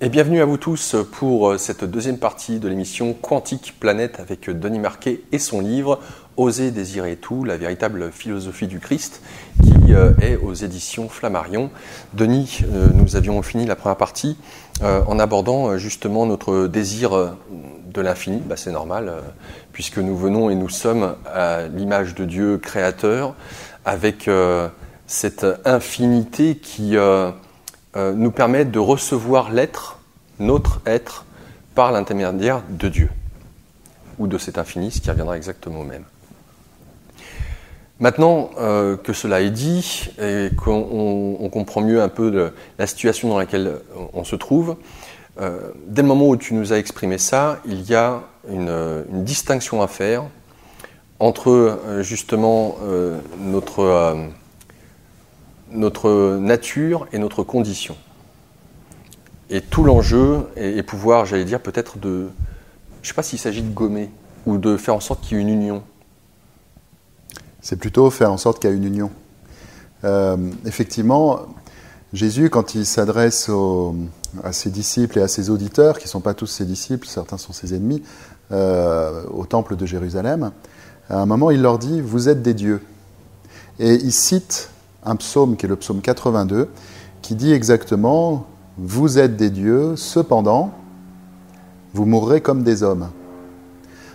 Et bienvenue à vous tous pour cette deuxième partie de l'émission Quantique Planète avec Denis Marquet et son livre « Oser désirer tout, la véritable philosophie du Christ » qui est aux éditions Flammarion. Denis, nous avions fini la première partie en abordant justement notre désir de l'infini. C'est normal puisque nous venons et nous sommes à l'image de Dieu créateur avec cette infinité qui nous permet de recevoir l'être, notre être, par l'intermédiaire de Dieu, ou de cet infini, ce qui reviendra exactement au même. Maintenant que cela est dit, et qu'on comprend mieux un peu la situation dans laquelle on se trouve, dès le moment où tu nous as exprimé ça, il y a une distinction à faire entre justement notre nature et notre condition. Et tout l'enjeu est pouvoir, j'allais dire, peut-être je ne sais pas s'il s'agit de gommer ou de faire en sorte qu'il y ait une union. C'est plutôt faire en sorte qu'il y ait une union. Effectivement, Jésus, quand il s'adresse à ses disciples et à ses auditeurs, qui ne sont pas tous ses disciples, certains sont ses ennemis, au temple de Jérusalem, à un moment, il leur dit « Vous êtes des dieux ». Et il cite un psaume qui est le psaume 82, qui dit exactement « Vous êtes des dieux, cependant, vous mourrez comme des hommes ».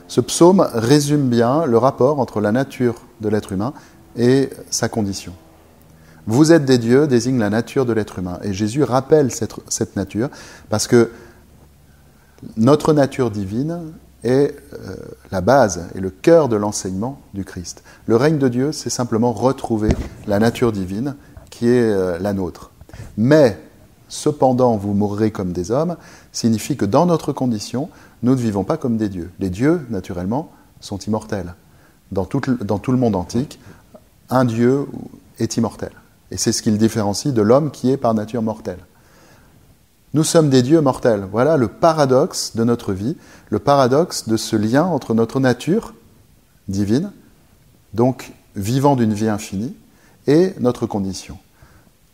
Ce psaume résume bien le rapport entre la nature de l'être humain et sa condition. « Vous êtes des dieux » désigne la nature de l'être humain. Et Jésus rappelle cette nature parce que notre nature divine est la base et le cœur de l'enseignement du Christ. Le règne de Dieu, c'est simplement retrouver la nature divine qui est la nôtre. Mais, cependant, vous mourrez comme des hommes, signifie que dans notre condition, nous ne vivons pas comme des dieux. Les dieux, naturellement, sont immortels. Dans tout le monde antique, un dieu est immortel. Et c'est ce qui le différencie de l'homme qui est par nature mortel. Nous sommes des dieux mortels. Voilà le paradoxe de notre vie, le paradoxe de ce lien entre notre nature divine, donc vivant d'une vie infinie, et notre condition.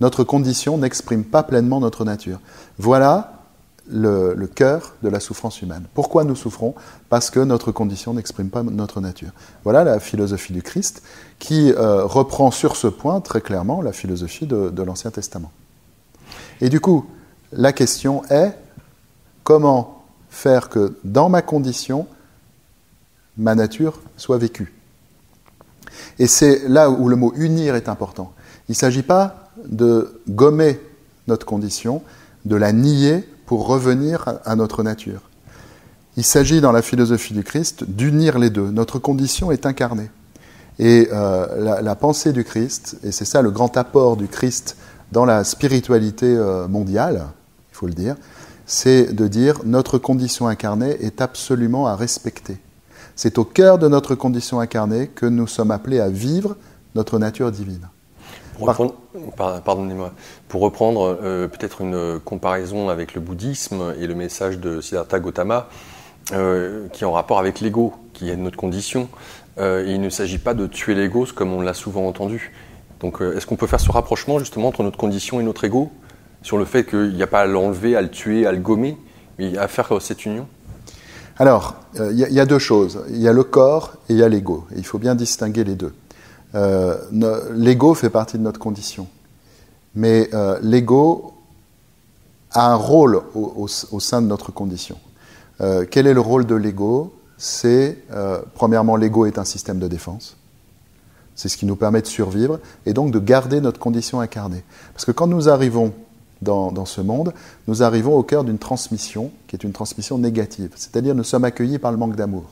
Notre condition n'exprime pas pleinement notre nature. Voilà le cœur de la souffrance humaine. Pourquoi nous souffrons ? Parce que notre condition n'exprime pas notre nature. Voilà la philosophie du Christ qui reprend sur ce point très clairement la philosophie de l'Ancien Testament. Et du coup, la question est, comment faire que dans ma condition, ma nature soit vécue ? Et c'est là où le mot « unir » est important. Il ne s'agit pas de gommer notre condition, de la nier pour revenir à notre nature. Il s'agit dans la philosophie du Christ d'unir les deux. Notre condition est incarnée. Et la pensée du Christ, et c'est ça le grand apport du Christ dans la spiritualité mondiale, il faut le dire, c'est de dire notre condition incarnée est absolument à respecter. C'est au cœur de notre condition incarnée que nous sommes appelés à vivre notre nature divine. Pardonnez-moi. Pour reprendre peut-être une comparaison avec le bouddhisme et le message de Siddhartha Gautama, qui est en rapport avec l'ego, qui est notre condition. Il ne s'agit pas de tuer l'ego, comme on l'a souvent entendu. Donc, est-ce qu'on peut faire ce rapprochement justement entre notre condition et notre ego, sur le fait qu'il n'y a pas à l'enlever, à le tuer, à le gommer, mais à faire cette union ? Alors, il y a deux choses. Il y a le corps et il y a l'ego. Et il faut bien distinguer les deux. L'ego fait partie de notre condition. Mais l'ego a un rôle au sein de notre condition. Quel est le rôle de l'ego ? C'est, premièrement, l'ego est un système de défense. C'est ce qui nous permet de survivre et donc de garder notre condition incarnée. Parce que quand nous arrivons dans ce monde, nous arrivons au cœur d'une transmission qui est une transmission négative. C'est-à-dire nous sommes accueillis par le manque d'amour.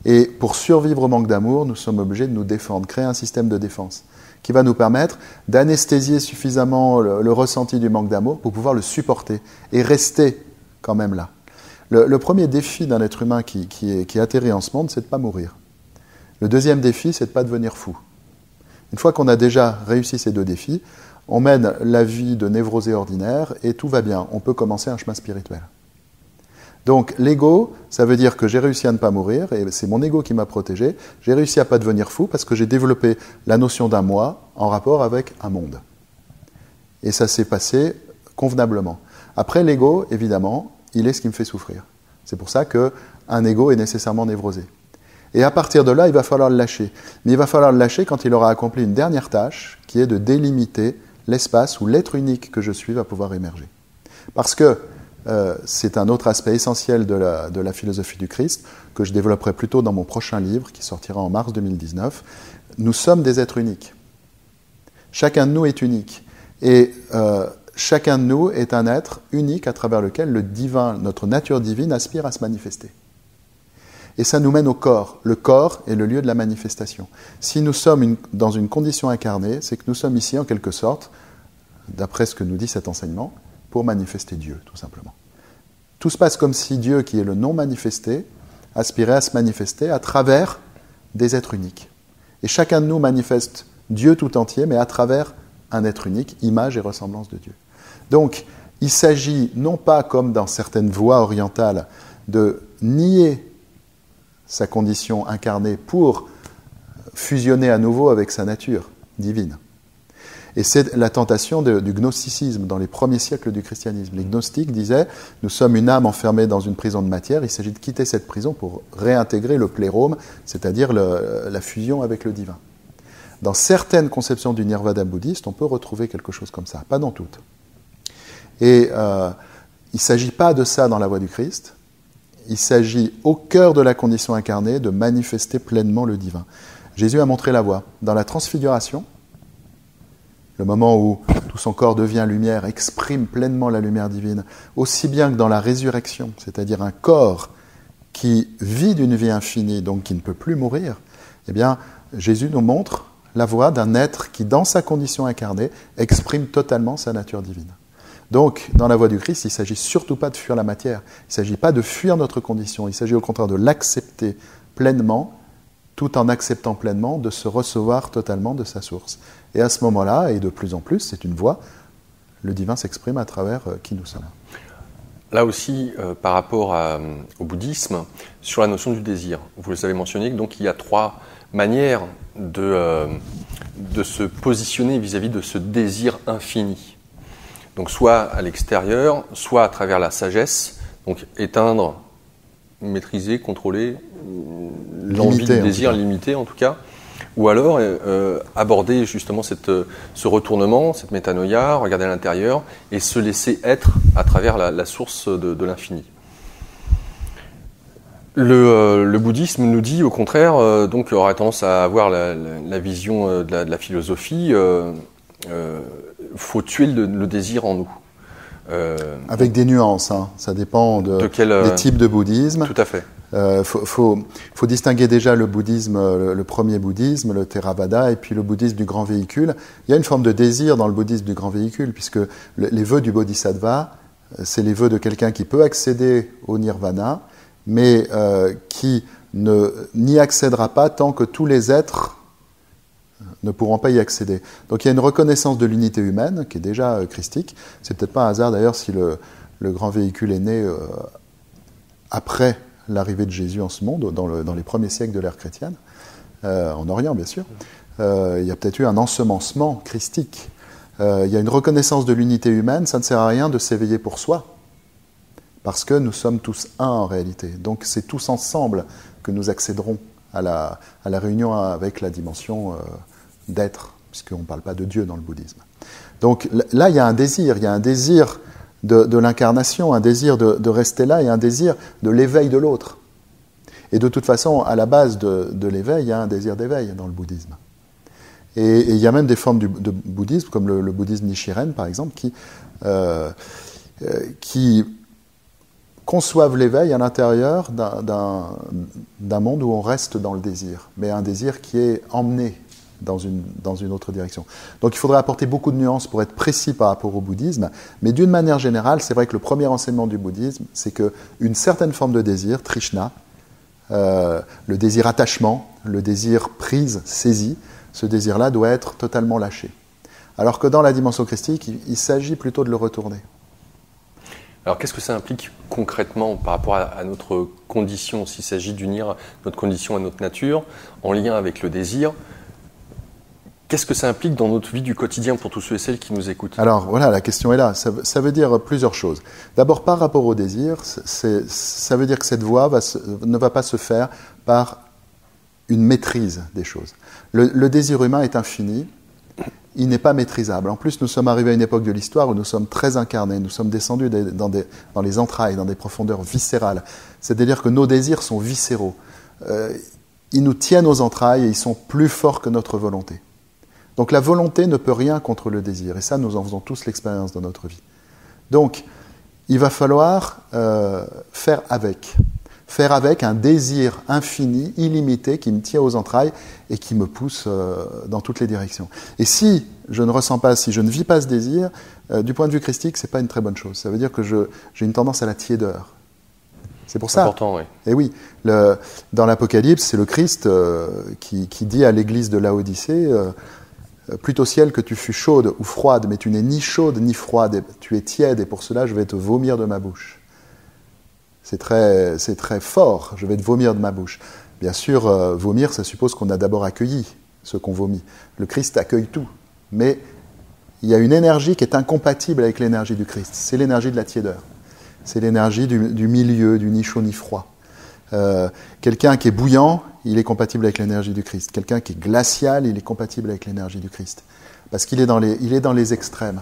Et pour survivre au manque d'amour, nous sommes obligés de nous défendre, créer un système de défense qui va nous permettre d'anesthésier suffisamment le ressenti du manque d'amour pour pouvoir le supporter et rester quand même là. Le premier défi d'un être humain qui atterrit en ce monde, c'est de ne pas mourir. Le deuxième défi, c'est de ne pas devenir fou. Une fois qu'on a déjà réussi ces deux défis, on mène la vie de névrosé ordinaire et tout va bien. On peut commencer un chemin spirituel. Donc l'ego, ça veut dire que j'ai réussi à ne pas mourir, et c'est mon ego qui m'a protégé. J'ai réussi à ne pas devenir fou parce que j'ai développé la notion d'un moi en rapport avec un monde. Et ça s'est passé convenablement. Après, l'ego, évidemment, il est ce qui me fait souffrir. C'est pour ça qu'un ego est nécessairement névrosé. Et à partir de là, il va falloir le lâcher. Mais il va falloir le lâcher quand il aura accompli une dernière tâche, qui est de délimiter l'espace où l'être unique que je suis va pouvoir émerger. Parce que c'est un autre aspect essentiel de la philosophie du Christ, que je développerai plutôt dans mon prochain livre, qui sortira en mars 2019. Nous sommes des êtres uniques. Chacun de nous est unique. Et chacun de nous est un être unique à travers lequel le divin, notre nature divine, aspire à se manifester. Et ça nous mène au corps. Le corps est le lieu de la manifestation. Si nous sommes dans une condition incarnée, c'est que nous sommes ici en quelque sorte, d'après ce que nous dit cet enseignement, pour manifester Dieu, tout simplement. Tout se passe comme si Dieu, qui est le non manifesté, aspirait à se manifester à travers des êtres uniques. Et chacun de nous manifeste Dieu tout entier, mais à travers un être unique, image et ressemblance de Dieu. Donc, il s'agit non pas, comme dans certaines voies orientales, de nier sa condition incarnée pour fusionner à nouveau avec sa nature divine. Et c'est la tentation du gnosticisme dans les premiers siècles du christianisme. Les gnostiques disaient « Nous sommes une âme enfermée dans une prison de matière, il s'agit de quitter cette prison pour réintégrer le plérôme, c'est-à-dire la fusion avec le divin. » Dans certaines conceptions du nirvana bouddhiste, on peut retrouver quelque chose comme ça, pas dans toutes. Et il ne s'agit pas de ça dans la voie du Christ. Il s'agit, au cœur de la condition incarnée, de manifester pleinement le divin. Jésus a montré la voie. Dans la transfiguration, le moment où tout son corps devient lumière, exprime pleinement la lumière divine, aussi bien que dans la résurrection, c'est-à-dire un corps qui vit d'une vie infinie, donc qui ne peut plus mourir, eh bien, Jésus nous montre la voie d'un être qui, dans sa condition incarnée, exprime totalement sa nature divine. Donc, dans la voie du Christ, il ne s'agit surtout pas de fuir la matière, il ne s'agit pas de fuir notre condition, il s'agit au contraire de l'accepter pleinement, tout en acceptant pleinement de se recevoir totalement de sa source. Et à ce moment-là, et de plus en plus, c'est une voie, le divin s'exprime à travers qui nous sommes. Là aussi, par rapport au bouddhisme, sur la notion du désir, vous le avez mentionné, donc il y a 3 manières de se positionner vis-à-vis de ce désir infini. Donc soit à l'extérieur, soit à travers la sagesse, donc éteindre, maîtriser, contrôler l'envie du désir, limiter en tout cas, ou alors aborder justement ce retournement, cette métanoïa, regarder à l'intérieur et se laisser être à travers la source de l'infini. Le bouddhisme nous dit au contraire, donc aurait tendance à avoir la vision de la philosophie, faut tuer le désir en nous. Avec des nuances, hein. Ça dépend des types de bouddhisme. Tout à fait. Faut distinguer déjà le bouddhisme, le premier bouddhisme, le Theravada, et puis le bouddhisme du grand véhicule. Il y a une forme de désir dans le bouddhisme du grand véhicule, puisque les vœux du bodhisattva, c'est les vœux de quelqu'un qui peut accéder au nirvana, mais qui n'y accédera pas tant que tous les êtres ne pourront pas y accéder. Donc il y a une reconnaissance de l'unité humaine qui est déjà christique. C'est peut-être pas un hasard d'ailleurs si le grand véhicule est né après l'arrivée de Jésus en ce monde, dans les premiers siècles de l'ère chrétienne, en Orient bien sûr. Il y a peut-être eu un ensemencement christique. Il y a une reconnaissance de l'unité humaine, ça ne sert à rien de s'éveiller pour soi, parce que nous sommes tous un en réalité. Donc c'est tous ensemble que nous accéderons à la réunion avec la dimension d'être, puisqu'on ne parle pas de Dieu dans le bouddhisme. Donc là, il y a un désir de l'incarnation, un désir de rester là et un désir de l'éveil de l'autre. Et de toute façon, à la base de l'éveil, il y a un désir d'éveil dans le bouddhisme. Et il y a même des formes de bouddhisme, comme le bouddhisme Nichiren, par exemple, qui conçoivent l'éveil à l'intérieur d'un monde où on reste dans le désir, mais un désir qui est emmené dans une autre direction. Donc il faudrait apporter beaucoup de nuances pour être précis par rapport au bouddhisme, mais d'une manière générale, c'est vrai que le premier enseignement du bouddhisme, c'est qu'une certaine forme de désir, trishna, le désir attachement, le désir prise, saisie, ce désir-là doit être totalement lâché. Alors que dans la dimension christique, il s'agit plutôt de le retourner. Alors qu'est-ce que ça implique concrètement par rapport à notre condition, s'il s'agit d'unir notre condition à notre nature, en lien avec le désir? Qu'est-ce que ça implique dans notre vie du quotidien pour tous ceux et celles qui nous écoutent? Alors voilà, la question est là. Ça veut dire plusieurs choses. D'abord, par rapport au désir, ça veut dire que cette voie ne va pas se faire par une maîtrise des choses. Le désir humain est infini, il n'est pas maîtrisable. En plus, nous sommes arrivés à une époque de l'histoire où nous sommes très incarnés, nous sommes descendus dans les entrailles, dans des profondeurs viscérales. C'est-à-dire que nos désirs sont viscéraux. Ils nous tiennent aux entrailles et ils sont plus forts que notre volonté. Donc la volonté ne peut rien contre le désir, et ça, nous en faisons tous l'expérience dans notre vie. Donc, il va falloir faire avec un désir infini, illimité, qui me tient aux entrailles et qui me pousse dans toutes les directions. Et si je ne ressens pas, si je ne vis pas ce désir, du point de vue christique, c'est pas une très bonne chose. Ça veut dire que j'ai une tendance à la tiédeur. C'est pour ça. C'est important, oui. Et oui, dans l'Apocalypse, c'est le Christ qui dit à l'église de Laodicée plutôt ciel que tu fus chaude ou froide, mais tu n'es ni chaude ni froide, tu es tiède, et pour cela je vais te vomir de ma bouche. C'est très fort, je vais te vomir de ma bouche. Bien sûr, vomir, ça suppose qu'on a d'abord accueilli ce qu'on vomit. Le Christ accueille tout, mais il y a une énergie qui est incompatible avec l'énergie du Christ. C'est l'énergie de la tiédeur. C'est l'énergie du milieu, du ni chaud ni froid. Quelqu'un qui est bouillant, il est compatible avec l'énergie du Christ. Quelqu'un qui est glacial, il est compatible avec l'énergie du Christ. Parce qu'il est dans les extrêmes.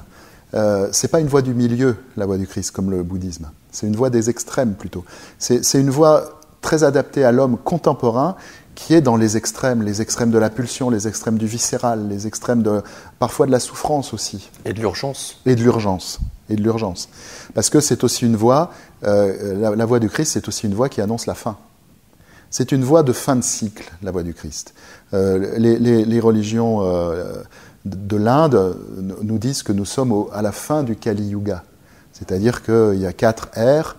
C'est pas une voie du milieu, la voie du Christ, comme le bouddhisme. C'est une voie des extrêmes, plutôt. C'est une voie très adaptée à l'homme contemporain qui est dans les extrêmes de la pulsion, les extrêmes du viscéral, les extrêmes parfois de la souffrance aussi. Et de l'urgence. Et de l'urgence. Parce que c'est aussi une voie, la voie du Christ, c'est aussi une voie qui annonce la fin. C'est une voie de fin de cycle, la voie du Christ. Les religions de l'Inde nous disent que nous sommes à la fin du Kali Yuga. C'est-à-dire qu'il y a 4 ères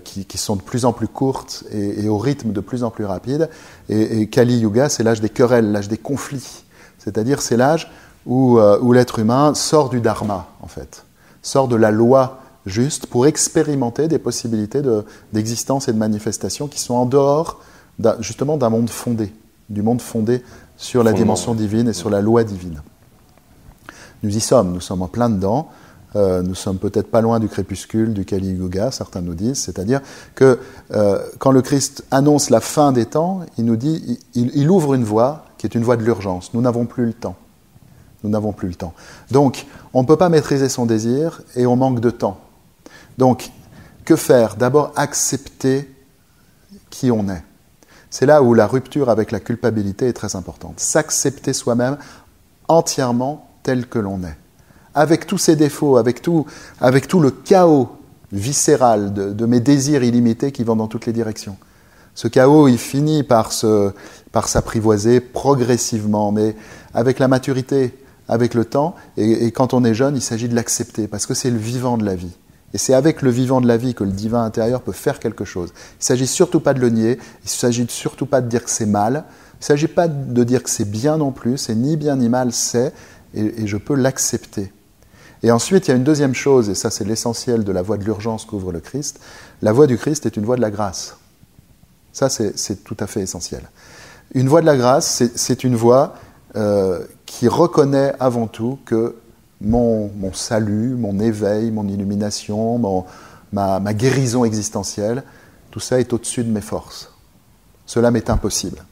qui sont de plus en plus courtes et au rythme de plus en plus rapide. Et Kali Yuga, c'est l'âge des querelles, l'âge des conflits. C'est-à-dire c'est l'âge où l'être humain sort du dharma, en fait. Sort de la loi juste pour expérimenter des possibilités d'existence et de manifestation qui sont en dehors justement d'un monde fondé, du monde fondé sur la dimension divine et sur la loi divine. Nous y sommes, nous sommes en plein dedans, nous sommes peut-être pas loin du crépuscule, du Kali Yuga, certains nous disent, c'est-à-dire que quand le Christ annonce la fin des temps, il nous dit, il ouvre une voie qui est une voie de l'urgence. Nous n'avons plus le temps. Nous n'avons plus le temps. Donc, on ne peut pas maîtriser son désir et on manque de temps. Donc, que faire? D'abord, accepter qui on est. C'est là où la rupture avec la culpabilité est très importante. S'accepter soi-même entièrement tel que l'on est. Avec tous ses défauts, avec tout le chaos viscéral de mes désirs illimités qui vont dans toutes les directions. Ce chaos, il finit par s'apprivoiser progressivement, mais avec la maturité, avec le temps, et quand on est jeune, il s'agit de l'accepter, parce que c'est le vivant de la vie. Et c'est avec le vivant de la vie que le divin intérieur peut faire quelque chose. Il ne s'agit surtout pas de le nier, il ne s'agit surtout pas de dire que c'est mal, il ne s'agit pas de dire que c'est bien non plus, c'est ni bien ni mal, et je peux l'accepter. Et ensuite, il y a une deuxième chose, et ça c'est l'essentiel de la voie de l'urgence qu'ouvre le Christ. La voie du Christ est une voie de la grâce. Ça, c'est tout à fait essentiel. Une voie de la grâce, c'est une voie qui reconnaît avant tout que mon salut, mon éveil, mon illumination, ma guérison existentielle, tout ça est au-dessus de mes forces. Cela m'est impossible.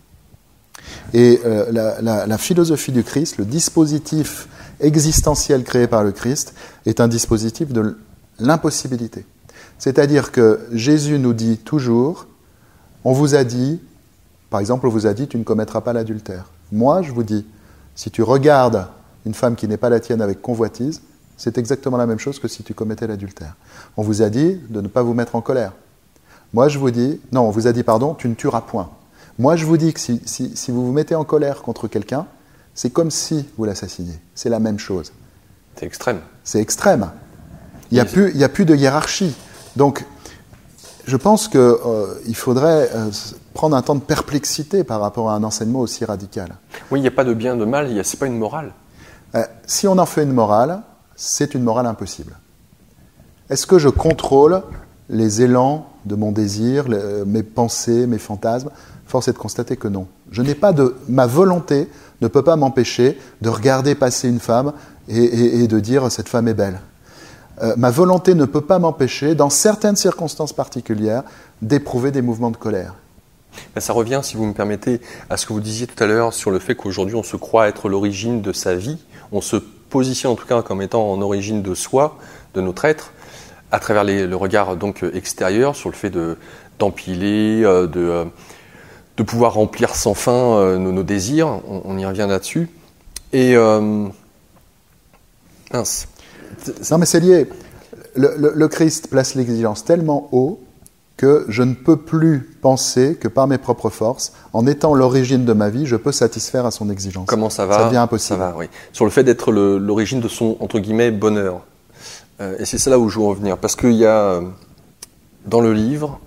Et la philosophie du Christ, le dispositif existentiel créé par le Christ, est un dispositif de l'impossibilité. C'est-à-dire que Jésus nous dit toujours, on vous a dit, par exemple, on vous a dit, tu ne commettras pas l'adultère. Moi, je vous dis, si tu regardes une femme qui n'est pas la tienne avec convoitise, c'est exactement la même chose que si tu commettais l'adultère. On vous a dit de ne pas vous mettre en colère. Moi, je vous dis, non, on vous a dit, pardon, tu ne tueras point. Moi, je vous dis que si vous vous mettez en colère contre quelqu'un, c'est comme si vous l'assassiniez. C'est la même chose. C'est extrême. C'est extrême. Il n'y a plus de hiérarchie. Donc, je pense qu'il faudrait prendre un temps de perplexité par rapport à un enseignement aussi radical. Oui, il n'y a pas de bien, de mal, ce n'est pas une morale. Si on en fait une morale, c'est une morale impossible. Est-ce que je contrôle les élans de mon désir, mes pensées, mes fantasmes? Force est de constater que non. Ma volonté ne peut pas m'empêcher de regarder passer une femme et de dire « cette femme est belle ». Ma volonté ne peut pas m'empêcher, dans certaines circonstances particulières, d'éprouver des mouvements de colère. Ça revient, si vous me permettez, à ce que vous disiez tout à l'heure sur le fait qu'aujourd'hui on se croit être l'origine de sa vie, on se positionne en tout cas comme étant en origine de soi, de notre être, à travers le regard donc extérieur sur le fait d'empiler, de pouvoir remplir sans fin nos désirs, on y revient là-dessus. Et mince. Non mais c'est lié. Le Christ place l'exigence tellement haut que je ne peux plus penser que par mes propres forces, en étant l'origine de ma vie, je peux satisfaire à son exigence. Comment ça va ? Ça devient impossible. Ça va, oui. Sur le fait d'être l'origine de son, entre guillemets, bonheur. Et c'est ça là où je veux en venir. Parce qu'il y a, dans le livre,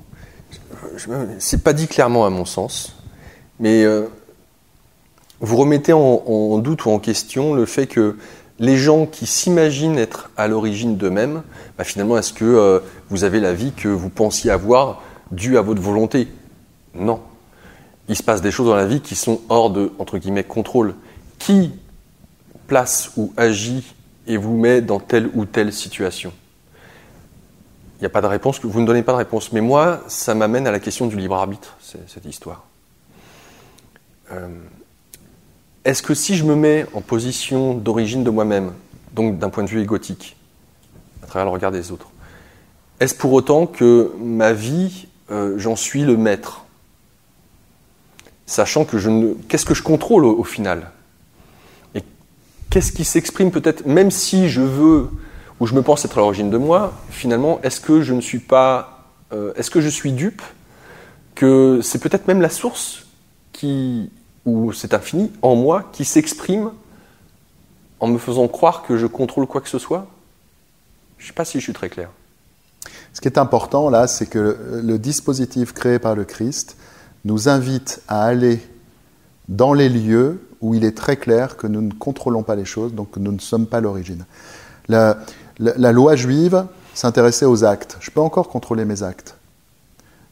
c'est pas dit clairement à mon sens, mais vous remettez en doute ou en question le fait que les gens qui s'imaginent être à l'origine d'eux-mêmes, finalement, est-ce que vous avez la vie que vous pensiez avoir due à votre volonté ? Non. Il se passe des choses dans la vie qui sont hors de, entre guillemets, contrôle. Qui place ou agit et vous met dans telle ou telle situation ? Il n'y a pas de réponse, vous ne donnez pas de réponse. Mais moi, ça m'amène à la question du libre arbitre, cette histoire. Est-ce que si je me mets en position d'origine de moi-même, donc d'un point de vue égotique, à travers le regard des autres, est-ce pour autant que ma vie, j'en suis le maître ? Sachant que qu'est-ce que je contrôle au final ? Et qu'est-ce qui s'exprime peut-être, même si je veux, ou je me pense être à l'origine de moi, finalement, est-ce que je ne suis pas, est-ce que je suis dupe, que c'est peut-être même la source ou c'est infini, en moi, qui s'exprime en me faisant croire que je contrôle quoi que ce soit ? Je ne sais pas si je suis très clair. Ce qui est important là, c'est que le dispositif créé par le Christ nous invite à aller dans les lieux où il est très clair que nous ne contrôlons pas les choses, donc que nous ne sommes pas l'origine. La loi juive s'intéressait aux actes. Je peux encore contrôler mes actes.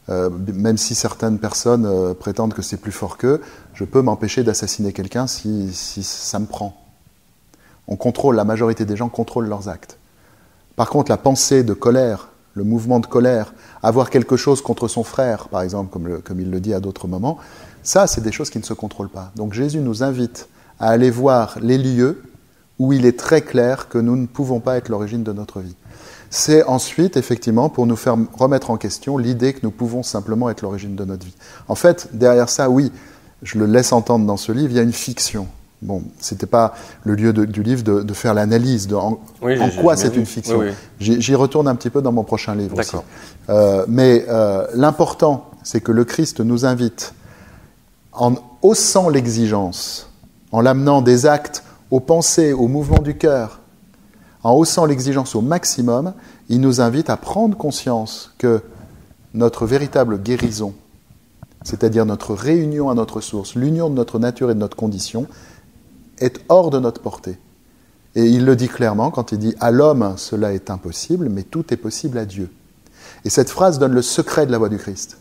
Même si certaines personnes prétendent que c'est plus fort qu'eux, je peux m'empêcher d'assassiner quelqu'un si ça me prend. La majorité des gens contrôlent leurs actes. Par contre, la pensée de colère, le mouvement de colère, avoir quelque chose contre son frère, par exemple, comme il le dit à d'autres moments, ça, c'est des choses qui ne se contrôlent pas. Donc Jésus nous invite à aller voir les lieux où il est très clair que nous ne pouvons pas être l'origine de notre vie. C'est ensuite, effectivement, pour nous faire remettre en question l'idée que nous pouvons simplement être l'origine de notre vie. En fait, derrière ça, oui, je le laisse entendre dans ce livre, il y a une fiction. Bon, c'était pas le lieu du livre de faire l'analyse de en quoi c'est une fiction. Oui. J'y retourne un petit peu dans mon prochain livre aussi. D'accord. Mais l'important, c'est que le Christ nous invite, en haussant l'exigence, en l'amenant des actes aux pensées, aux mouvements du cœur, en haussant l'exigence au maximum, il nous invite à prendre conscience que notre véritable guérison, c'est-à-dire notre réunion à notre source, l'union de notre nature et de notre condition, est hors de notre portée. Et il le dit clairement quand il dit « À l'homme, cela est impossible, mais tout est possible à Dieu ». Et cette phrase donne le secret de la voie du Christ.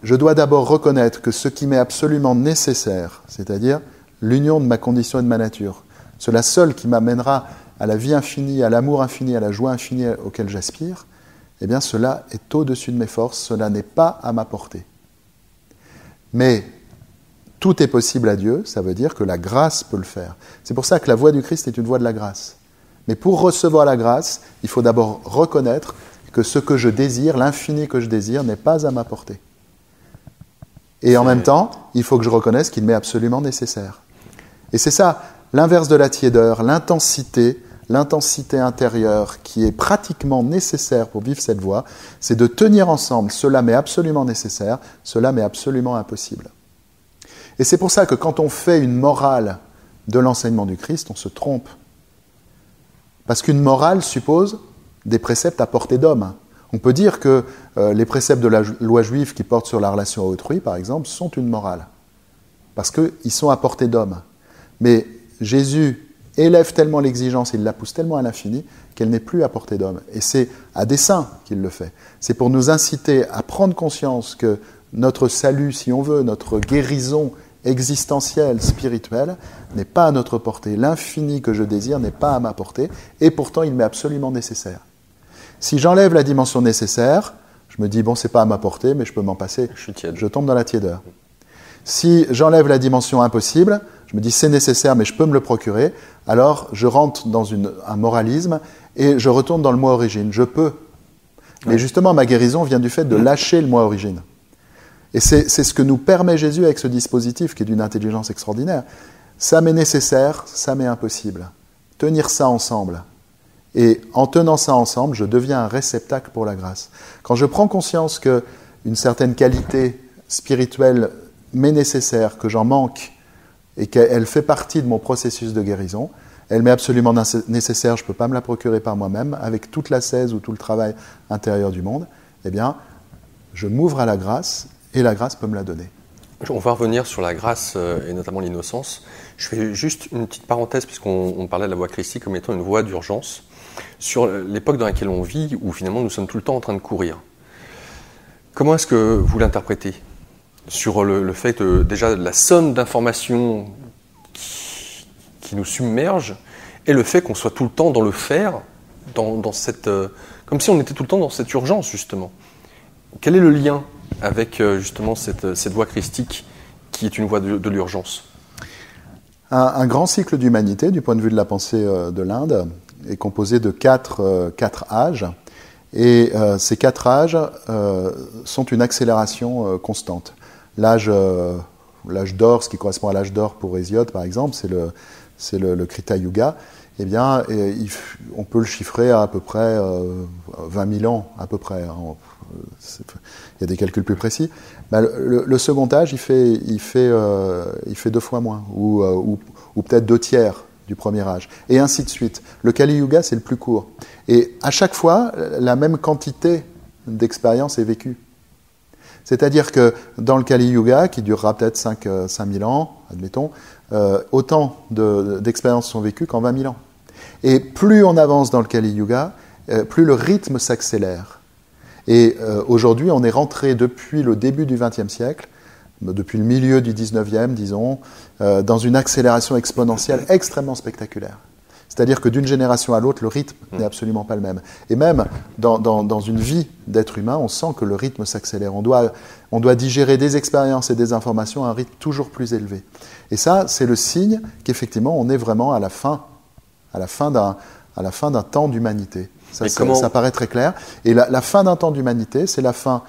Je dois d'abord reconnaître que ce qui m'est absolument nécessaire, c'est-à-dire l'union de ma condition et de ma nature, cela seul qui m'amènera à la vie infinie, à l'amour infini, à la joie infinie auquel j'aspire, eh bien cela est au-dessus de mes forces, cela n'est pas à ma portée. Mais tout est possible à Dieu, ça veut dire que la grâce peut le faire. C'est pour ça que la voie du Christ est une voie de la grâce. Mais pour recevoir la grâce, il faut d'abord reconnaître que ce que je désire, l'infini que je désire, n'est pas à ma portée. Et en même temps, il faut que je reconnaisse qu'il m'est absolument nécessaire. Et c'est ça, l'inverse de la tiédeur, l'intensité intérieure qui est pratiquement nécessaire pour vivre cette voie, c'est de tenir ensemble, cela m'est absolument nécessaire, cela m'est absolument impossible. Et c'est pour ça que quand on fait une morale de l'enseignement du Christ, on se trompe. Parce qu'une morale suppose des préceptes à portée d'homme. On peut dire que les préceptes de la loi juive qui portent sur la relation à autrui, par exemple, sont une morale. Parce qu'ils sont à portée d'homme. Mais Jésus élève tellement l'exigence, il la pousse tellement à l'infini, qu'elle n'est plus à portée d'homme. Et c'est à dessein qu'il le fait. C'est pour nous inciter à prendre conscience que notre salut, si on veut, notre guérison existentielle, spirituelle, n'est pas à notre portée. L'infini que je désire n'est pas à ma portée, et pourtant il m'est absolument nécessaire. Si j'enlève la dimension nécessaire, je me dis, bon, c'est pas à ma portée, mais je peux m'en passer. Je tombe dans la tiédeur. Si j'enlève la dimension impossible, je me dis, c'est nécessaire, mais je peux me le procurer, alors je rentre dans un moralisme, et je retourne dans le moi origine. Je peux. Mais justement, ma guérison vient du fait de lâcher le moi origine. Et c'est ce que nous permet Jésus avec ce dispositif qui est d'une intelligence extraordinaire. Ça m'est nécessaire, ça m'est impossible. Tenir ça ensemble. Et en tenant ça ensemble, je deviens un réceptacle pour la grâce. Quand je prends conscience qu'une certaine qualité spirituelle m'est nécessaire, que j'en manque, et qu'elle fait partie de mon processus de guérison, elle m'est absolument nécessaire, je ne peux pas me la procurer par moi-même, avec toute l'ascèse ou tout le travail intérieur du monde, eh bien, je m'ouvre à la grâce, et la grâce peut me la donner. On va revenir sur la grâce et notamment l'innocence. Je fais juste une petite parenthèse, puisqu'on parlait de la voie christique comme étant une voie d'urgence, sur l'époque dans laquelle on vit, où finalement nous sommes tout le temps en train de courir. Comment est-ce que vous l'interprétez sur le fait que déjà la somme d'informations qui nous submerge, et le fait qu'on soit tout le temps dans le faire, dans cette, comme si on était tout le temps dans cette urgence, justement. Quel est le lien avec justement cette voie christique qui est une voie de l'urgence? Un grand cycle d'humanité, du point de vue de la pensée de l'Inde, est composé de quatre âges. Et ces 4 âges sont une accélération constante. L'âge d'or, ce qui correspond à l'âge d'or pour Hésiode, par exemple, c'est le Krita Yuga. Eh bien, on peut le chiffrer à peu près 20 000 ans, à peu près. Il y a des calculs plus précis. Le second âge, il fait 2 fois moins, ou peut-être 2 tiers du premier âge, et ainsi de suite. Le Kali Yuga, c'est le plus court. Et à chaque fois, la même quantité d'expérience est vécue. C'est-à-dire que dans le Kali Yuga, qui durera peut-être 5 000 ans, admettons, autant d'expériences sont vécues qu'en 20 000 ans. Et plus on avance dans le Kali Yuga, plus le rythme s'accélère. Et aujourd'hui, on est rentré depuis le début du XXe siècle, depuis le milieu du XIXe, disons, dans une accélération exponentielle extrêmement spectaculaire. C'est-à-dire que d'une génération à l'autre, le rythme n'est absolument pas le même. Et même dans une vie d'être humain, on sent que le rythme s'accélère. On doit digérer des expériences et des informations à un rythme toujours plus élevé. Et ça, c'est le signe qu'effectivement, on est vraiment à la fin d'un temps d'humanité. Ça paraît très clair. Et la fin d'un temps d'humanité, c'est la fin...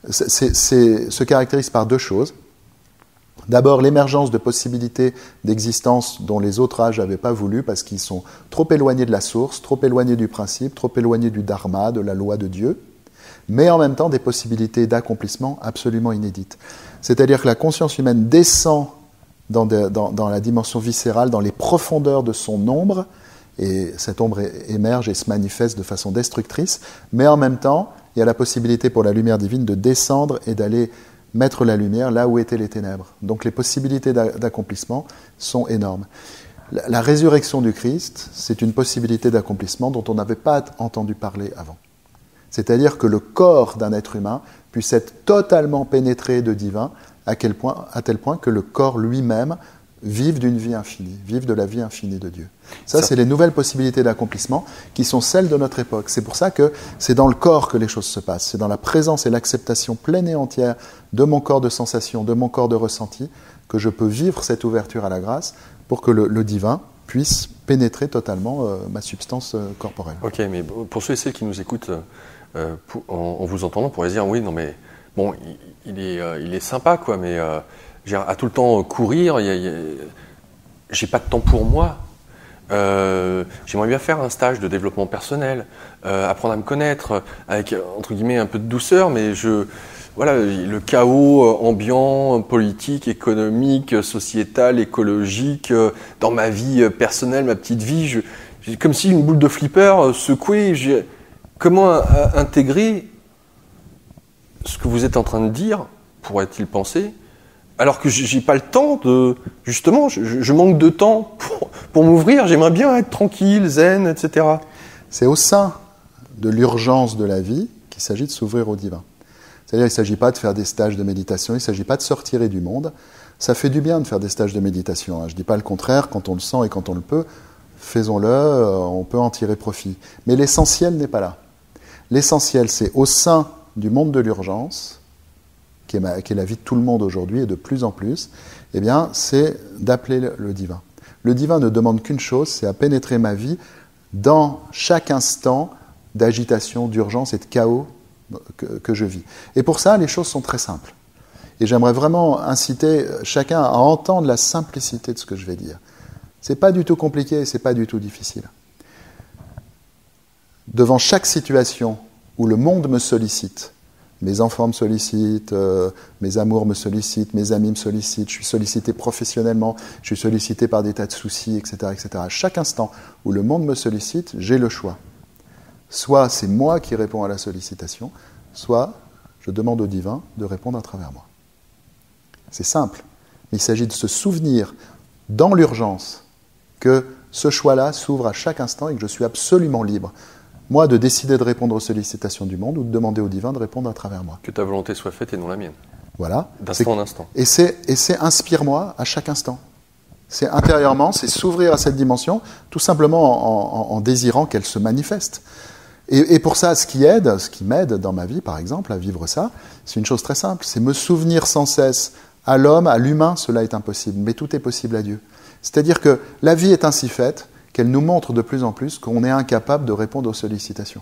se caractérise par 2 choses. D'abord, l'émergence de possibilités d'existence dont les autres âges n'avaient pas voulu parce qu'ils sont trop éloignés de la source, trop éloignés du principe, trop éloignés du dharma, de la loi de Dieu, mais en même temps des possibilités d'accomplissement absolument inédites. C'est-à-dire que la conscience humaine descend dans la dimension viscérale, dans les profondeurs de son ombre, et cette ombre émerge et se manifeste de façon destructrice, mais en même temps, il y a la possibilité pour la lumière divine de descendre et d'aller mettre la lumière là où étaient les ténèbres. Donc les possibilités d'accomplissement sont énormes. La résurrection du Christ, c'est une possibilité d'accomplissement dont on n'avait pas entendu parler avant. C'est-à-dire que le corps d'un être humain puisse être totalement pénétré de divin, à tel point que le corps lui-même vive d'une vie infinie, vive de la vie infinie de Dieu. Ça, c'est les nouvelles possibilités d'accomplissement qui sont celles de notre époque. C'est pour ça que c'est dans le corps que les choses se passent. C'est dans la présence et l'acceptation pleine et entière de mon corps de sensation, de mon corps de ressenti, que je peux vivre cette ouverture à la grâce pour que le divin puisse pénétrer totalement ma substance corporelle. Ok, mais pour ceux et celles qui nous écoutent, en vous entendant, pourraient dire, oui, non mais, bon, il est sympa, quoi, mais à tout le temps courir, j'ai pas de temps pour moi. J'aimerais bien faire un stage de développement personnel, apprendre à me connaître avec, entre guillemets, un peu de douceur, mais le chaos ambiant, politique, économique, sociétal, écologique, dans ma vie personnelle, ma petite vie, comme si une boule de flipper secouée. Comment intégrer ce que vous êtes en train de dire, pourrait-il penser, alors que j'ai pas le temps de... Justement, je manque de temps pour m'ouvrir, j'aimerais bien être tranquille, zen, etc. C'est au sein de l'urgence de la vie qu'il s'agit de s'ouvrir au divin. C'est-à-dire qu'il ne s'agit pas de faire des stages de méditation, il ne s'agit pas de se retirer du monde. Ça fait du bien de faire des stages de méditation, hein. Je ne dis pas le contraire, quand on le sent et quand on le peut, faisons-le, on peut en tirer profit. Mais l'essentiel n'est pas là. L'essentiel, c'est au sein du monde de l'urgence, qui est la vie de tout le monde aujourd'hui et de plus en plus, eh bien, c'est d'appeler le divin. Le divin ne demande qu'une chose, c'est à pénétrer ma vie dans chaque instant d'agitation, d'urgence et de chaos que je vis. Et pour ça, les choses sont très simples. Et j'aimerais vraiment inciter chacun à entendre la simplicité de ce que je vais dire. Ce n'est pas du tout compliqué, ce n'est pas du tout difficile. Devant chaque situation où le monde me sollicite, mes enfants me sollicitent, mes amours me sollicitent, mes amis me sollicitent, je suis sollicité professionnellement, je suis sollicité par des tas de soucis, etc., etc. À chaque instant où le monde me sollicite, j'ai le choix. Soit c'est moi qui réponds à la sollicitation, soit je demande au divin de répondre à travers moi. C'est simple, mais il s'agit de se souvenir dans l'urgence que ce choix-là s'ouvre à chaque instant et que je suis absolument libre. Moi, de décider de répondre aux sollicitations du monde ou de demander au divin de répondre à travers moi. Que ta volonté soit faite et non la mienne. Voilà. D'instant en instant. Et c'est inspire-moi à chaque instant. C'est intérieurement, c'est s'ouvrir à cette dimension, tout simplement en désirant qu'elle se manifeste. Et pour ça, ce qui m'aide dans ma vie, par exemple, à vivre ça, c'est une chose très simple, c'est me souvenir sans cesse à l'homme, à l'humain, cela est impossible, mais tout est possible à Dieu. C'est-à-dire que la vie est ainsi faite qu'elle nous montre de plus en plus qu'on est incapable de répondre aux sollicitations.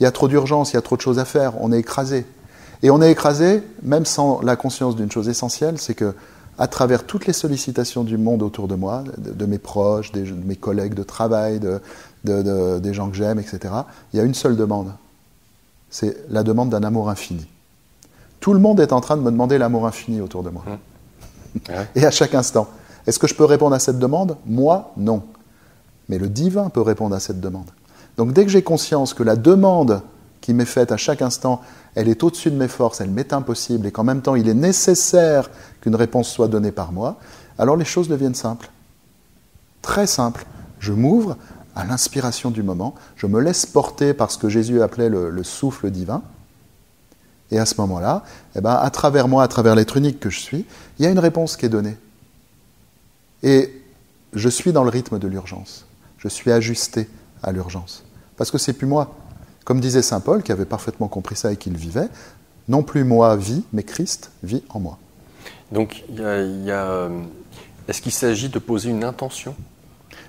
Il y a trop d'urgence, il y a trop de choses à faire, on est écrasé. Et on est écrasé, même sans la conscience d'une chose essentielle, c'est que à travers toutes les sollicitations du monde autour de moi, de mes proches, de mes collègues de travail, des gens que j'aime, etc., il y a une seule demande. C'est la demande d'un amour infini. Tout le monde est en train de me demander l'amour infini autour de moi. Ouais. Et à chaque instant. Est-ce que je peux répondre à cette demande ? Moi, non. Mais le divin peut répondre à cette demande. Donc dès que j'ai conscience que la demande qui m'est faite à chaque instant, elle est au-dessus de mes forces, elle m'est impossible, et qu'en même temps il est nécessaire qu'une réponse soit donnée par moi, alors les choses deviennent simples. Très simples. Je m'ouvre à l'inspiration du moment, je me laisse porter par ce que Jésus appelait le souffle divin, et à ce moment-là, eh ben, à travers moi, à travers l'être unique que je suis, il y a une réponse qui est donnée. Et je suis dans le rythme de l'urgence. Je suis ajusté à l'urgence. Parce que c'est plus moi. Comme disait saint Paul, qui avait parfaitement compris ça et qui le vivait, non plus moi vis, mais Christ vit en moi. Donc, est-ce qu'il s'agit de poser une intention ?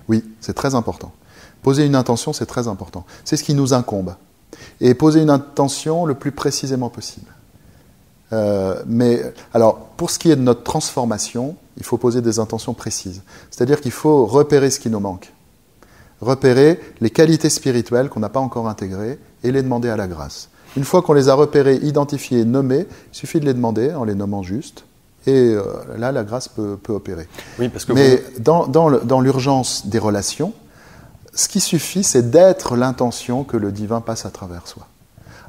Oui, c'est très important. Poser une intention, c'est très important. C'est ce qui nous incombe. Et poser une intention le plus précisément possible. Mais alors, pour ce qui est de notre transformation, il faut poser des intentions précises. C'est-à-dire qu'il faut repérer ce qui nous manque. Repérer les qualités spirituelles qu'on n'a pas encore intégrées et les demander à la grâce. Une fois qu'on les a repérées, identifiées, nommées, il suffit de les demander en les nommant juste. Et là, la grâce peut opérer. Oui, parce que mais dans l'urgence des relations, ce qui suffit, c'est d'être l'intention que le divin passe à travers soi.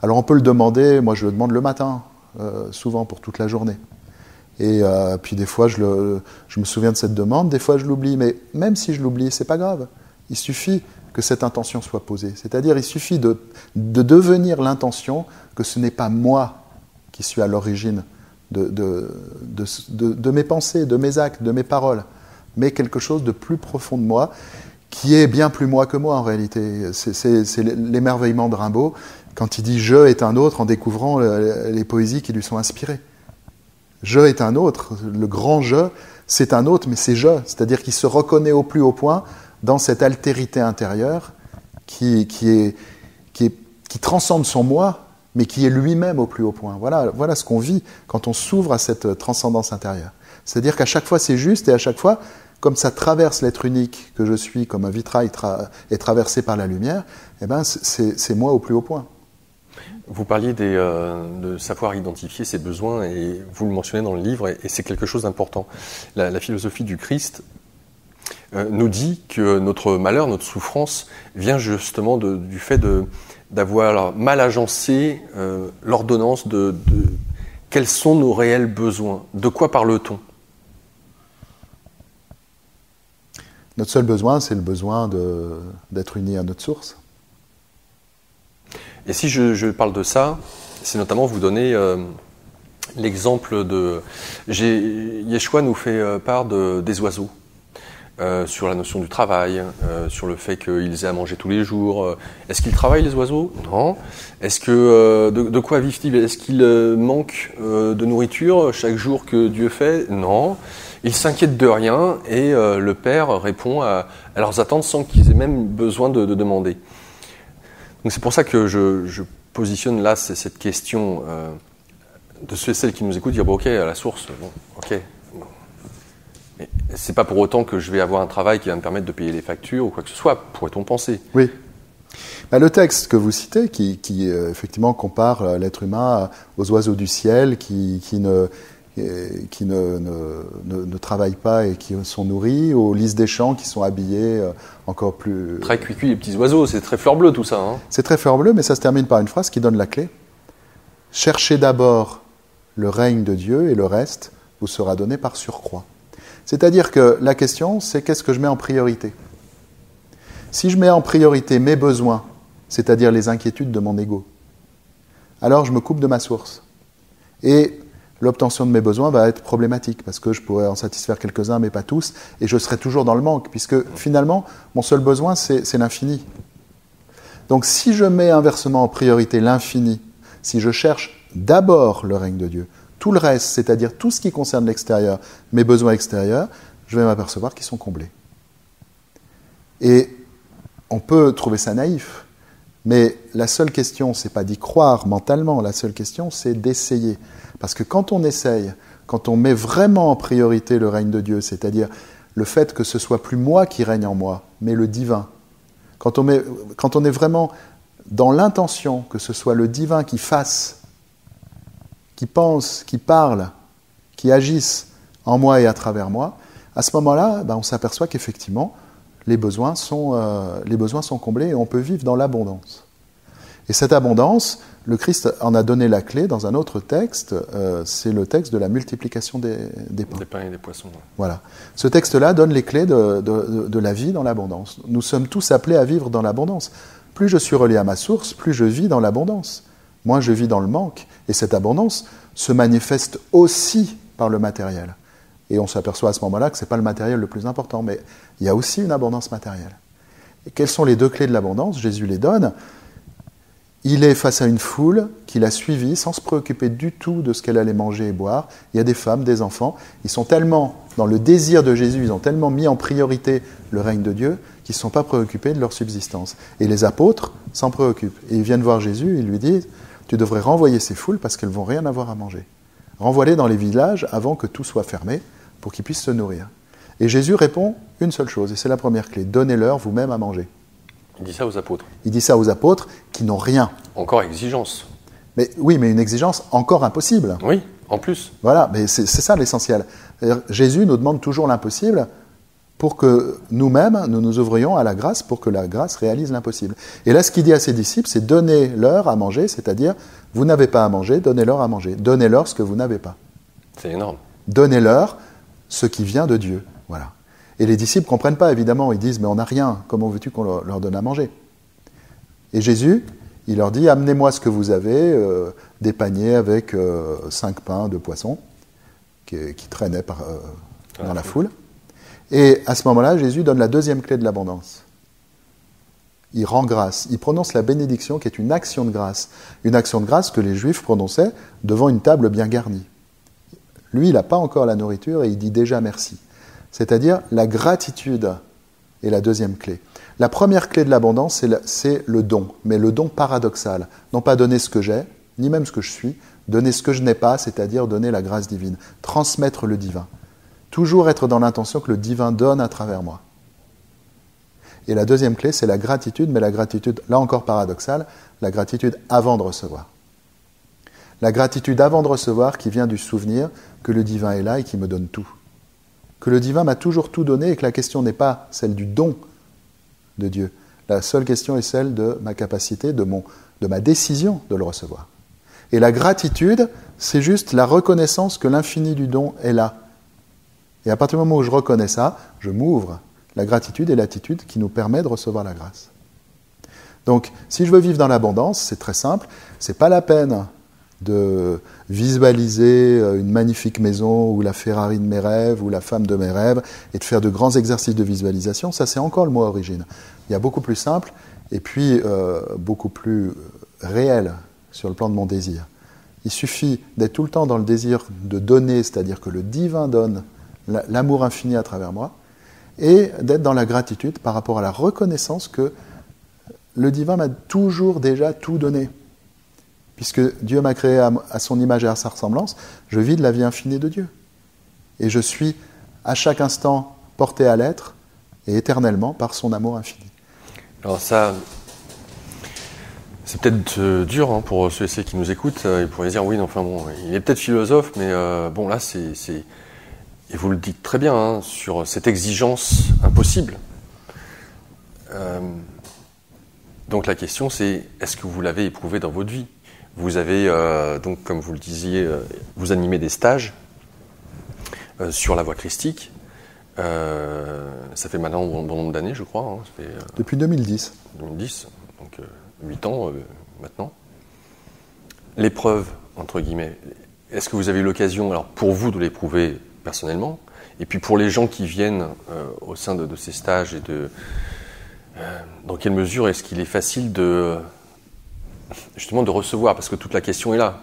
Alors on peut le demander, moi je le demande le matin, souvent pour toute la journée. Et puis des fois je me souviens de cette demande, des fois je l'oublie, mais même si je l'oublie, c'est pas grave. Il suffit que cette intention soit posée. C'est-à-dire il suffit de devenir l'intention que ce n'est pas moi qui suis à l'origine de mes pensées, de mes actes, de mes paroles, mais quelque chose de plus profond de moi, qui est bien plus moi que moi en réalité. C'est l'émerveillement de Rimbaud quand il dit « je est un autre » en découvrant les poésies qui lui sont inspirées. Je est un autre, le grand je, c'est un autre, mais c'est je. C'est-à-dire qu'il se reconnaît au plus haut point dans cette altérité intérieure qui transcende son moi, mais qui est lui-même au plus haut point. Voilà ce qu'on vit quand on s'ouvre à cette transcendance intérieure. C'est-à-dire qu'à chaque fois c'est juste, et à chaque fois, comme ça traverse l'être unique que je suis, comme un vitrail est traversé par la lumière, eh ben c'est moi au plus haut point. Vous parliez de savoir identifier ses besoins, et vous le mentionnez dans le livre, et c'est quelque chose d'important. La philosophie du Christ nous dit que notre malheur, notre souffrance, vient justement du fait d'avoir mal agencé l'ordonnance de quels sont nos réels besoins. De quoi parle-t-on ? Notre seul besoin, c'est le besoin d'être uni à notre source. Et si je parle de ça, c'est notamment vous donner l'exemple de... Yeshua nous fait part des oiseaux, sur la notion du travail, sur le fait qu'ils aient à manger tous les jours. Est-ce qu'ils travaillent les oiseaux? Non. Est-ce que de quoi vivent-ils? Est-ce qu'ils manquent de nourriture chaque jour que Dieu fait? Non. Ils s'inquiètent de rien et le Père répond à leurs attentes sans qu'ils aient même besoin de demander. Donc c'est pour ça que je positionne là cette question de ceux et celles qui nous écoutent, dire bon, ok, à la source, bon, ok. Mais c'est pas pour autant que je vais avoir un travail qui va me permettre de payer les factures ou quoi que ce soit, pourrait-on penser. Oui. Le texte que vous citez, qui effectivement compare l'être humain aux oiseaux du ciel, qui ne travaillent pas et qui sont nourris, aux lys des champs qui sont habillés encore plus... Très cuit les petits oiseaux, c'est très fleur bleue tout ça. Hein. C'est très fleur bleue, mais ça se termine par une phrase qui donne la clé. Cherchez d'abord le règne de Dieu et le reste vous sera donné par surcroît. C'est-à-dire que la question, c'est qu'est-ce que je mets en priorité? Si je mets en priorité mes besoins, c'est-à-dire les inquiétudes de mon ego, alors je me coupe de ma source. Et l'obtention de mes besoins va être problématique, parce que je pourrais en satisfaire quelques-uns, mais pas tous, et je serai toujours dans le manque, puisque finalement, mon seul besoin, c'est l'infini. Donc si je mets inversement en priorité l'infini, si je cherche d'abord le règne de Dieu, tout le reste, c'est-à-dire tout ce qui concerne l'extérieur, mes besoins extérieurs, je vais m'apercevoir qu'ils sont comblés. Et on peut trouver ça naïf, mais la seule question, c'est pas d'y croire mentalement, la seule question, c'est d'essayer. Parce que quand on essaye, quand on met vraiment en priorité le règne de Dieu, c'est-à-dire le fait que ce soit plus moi qui règne en moi, mais le divin, quand on est vraiment dans l'intention que ce soit le divin qui fasse, qui pense, qui parle, qui agisse en moi et à travers moi, à ce moment-là, on s'aperçoit qu'effectivement, les besoins sont comblés et on peut vivre dans l'abondance. Et cette abondance, le Christ en a donné la clé dans un autre texte, c'est le texte de la multiplication des pains. Des pains et des poissons. Ouais. Voilà. Ce texte-là donne les clés de la vie dans l'abondance. Nous sommes tous appelés à vivre dans l'abondance. Plus je suis relié à ma source, plus je vis dans l'abondance. Moins je vis dans le manque. Et cette abondance se manifeste aussi par le matériel. Et on s'aperçoit à ce moment-là que ce n'est pas le matériel le plus important, mais il y a aussi une abondance matérielle. Et quelles sont les deux clés de l'abondance? Jésus les donne. Il est face à une foule qui l'a suivi sans se préoccuper du tout de ce qu'elle allait manger et boire. Il y a des femmes, des enfants. Ils sont tellement dans le désir de Jésus, ils ont tellement mis en priorité le règne de Dieu qu'ils ne sont pas préoccupés de leur subsistance. Et les apôtres s'en préoccupent. Et ils viennent voir Jésus et ils lui disent « Tu devrais renvoyer ces foules parce qu'elles ne vont rien avoir à manger. Renvoie-les dans les villages avant que tout soit fermé pour qu'ils puissent se nourrir. » Et Jésus répond une seule chose, et c'est la première clé, « Donnez-leur vous-même à manger. » Il dit ça aux apôtres. Il dit ça aux apôtres qui n'ont rien. Encore exigence. Mais oui, mais une exigence encore impossible. Oui, en plus. Voilà, mais c'est ça l'essentiel. C'est-à-dire, Jésus nous demande toujours l'impossible pour que nous-mêmes, nous nous ouvrions à la grâce, pour que la grâce réalise l'impossible. Et là, ce qu'il dit à ses disciples, c'est donnez-leur à manger, c'est-à-dire, vous n'avez pas à manger, donnez-leur à manger. Donnez-leur ce que vous n'avez pas. C'est énorme. Donnez-leur ce qui vient de Dieu. Voilà. Et les disciples ne comprennent pas, évidemment. Ils disent, mais on n'a rien. Comment veux-tu qu'on leur donne à manger? Et Jésus, il leur dit, amenez-moi ce que vous avez, des paniers avec 5 pains, 2 poissons, qui traînaient dans la foule. Et à ce moment-là, Jésus donne la deuxième clé de l'abondance. Il rend grâce. Il prononce la bénédiction, qui est une action de grâce. Une action de grâce que les Juifs prononçaient devant une table bien garnie. Lui, il n'a pas encore la nourriture et il dit déjà merci. C'est-à-dire, la gratitude est la deuxième clé. La première clé de l'abondance, c'est le don, mais le don paradoxal. Non pas donner ce que j'ai, ni même ce que je suis, donner ce que je n'ai pas, c'est-à-dire donner la grâce divine, transmettre le divin. Toujours être dans l'intention que le divin donne à travers moi. Et la deuxième clé, c'est la gratitude, mais la gratitude, là encore paradoxale, la gratitude avant de recevoir. La gratitude avant de recevoir qui vient du souvenir que le divin est là et qui me donne tout. Que le divin m'a toujours tout donné et que la question n'est pas celle du don de Dieu. La seule question est celle de ma capacité, de ma décision de le recevoir. Et la gratitude, c'est juste la reconnaissance que l'infini du don est là. Et à partir du moment où je reconnais ça, je m'ouvre. La gratitude est l'attitude qui nous permet de recevoir la grâce. Donc, si je veux vivre dans l'abondance, c'est très simple. C'est pas la peine de visualiser une magnifique maison ou la Ferrari de mes rêves ou la femme de mes rêves et de faire de grands exercices de visualisation. Ça, c'est encore le mot origine. Il y a beaucoup plus simple et puis beaucoup plus réel sur le plan de mon désir. Il suffit d'être tout le temps dans le désir de donner, c'est-à-dire que le divin donne l'amour infini à travers moi, et d'être dans la gratitude par rapport à la reconnaissance que le divin m'a toujours déjà tout donné. Puisque Dieu m'a créé à son image et à sa ressemblance, je vis de la vie infinie de Dieu. Et je suis à chaque instant porté à l'être, et éternellement par son amour infini. Alors ça, c'est peut-être dur pour ceux et celles qui nous écoutent. Ils pourraient dire, oui, non, enfin bon, il est peut-être philosophe, mais bon, là, c'est... Et vous le dites très bien, sur cette exigence impossible. Donc la question, c'est, est-ce que vous l'avez éprouvé dans votre vie ? Vous avez, donc, comme vous le disiez, vous animez des stages sur la voie christique. Ça fait maintenant bon nombre d'années, je crois. Ça fait, depuis 2010. 2010, donc 8 ans maintenant. L'épreuve, entre guillemets, est-ce que vous avez eu l'occasion, alors pour vous, de l'éprouver personnellement, et puis pour les gens qui viennent au sein de ces stages, et dans quelle mesure est-ce qu'il est facile justement de recevoir, parce que toute la question est là.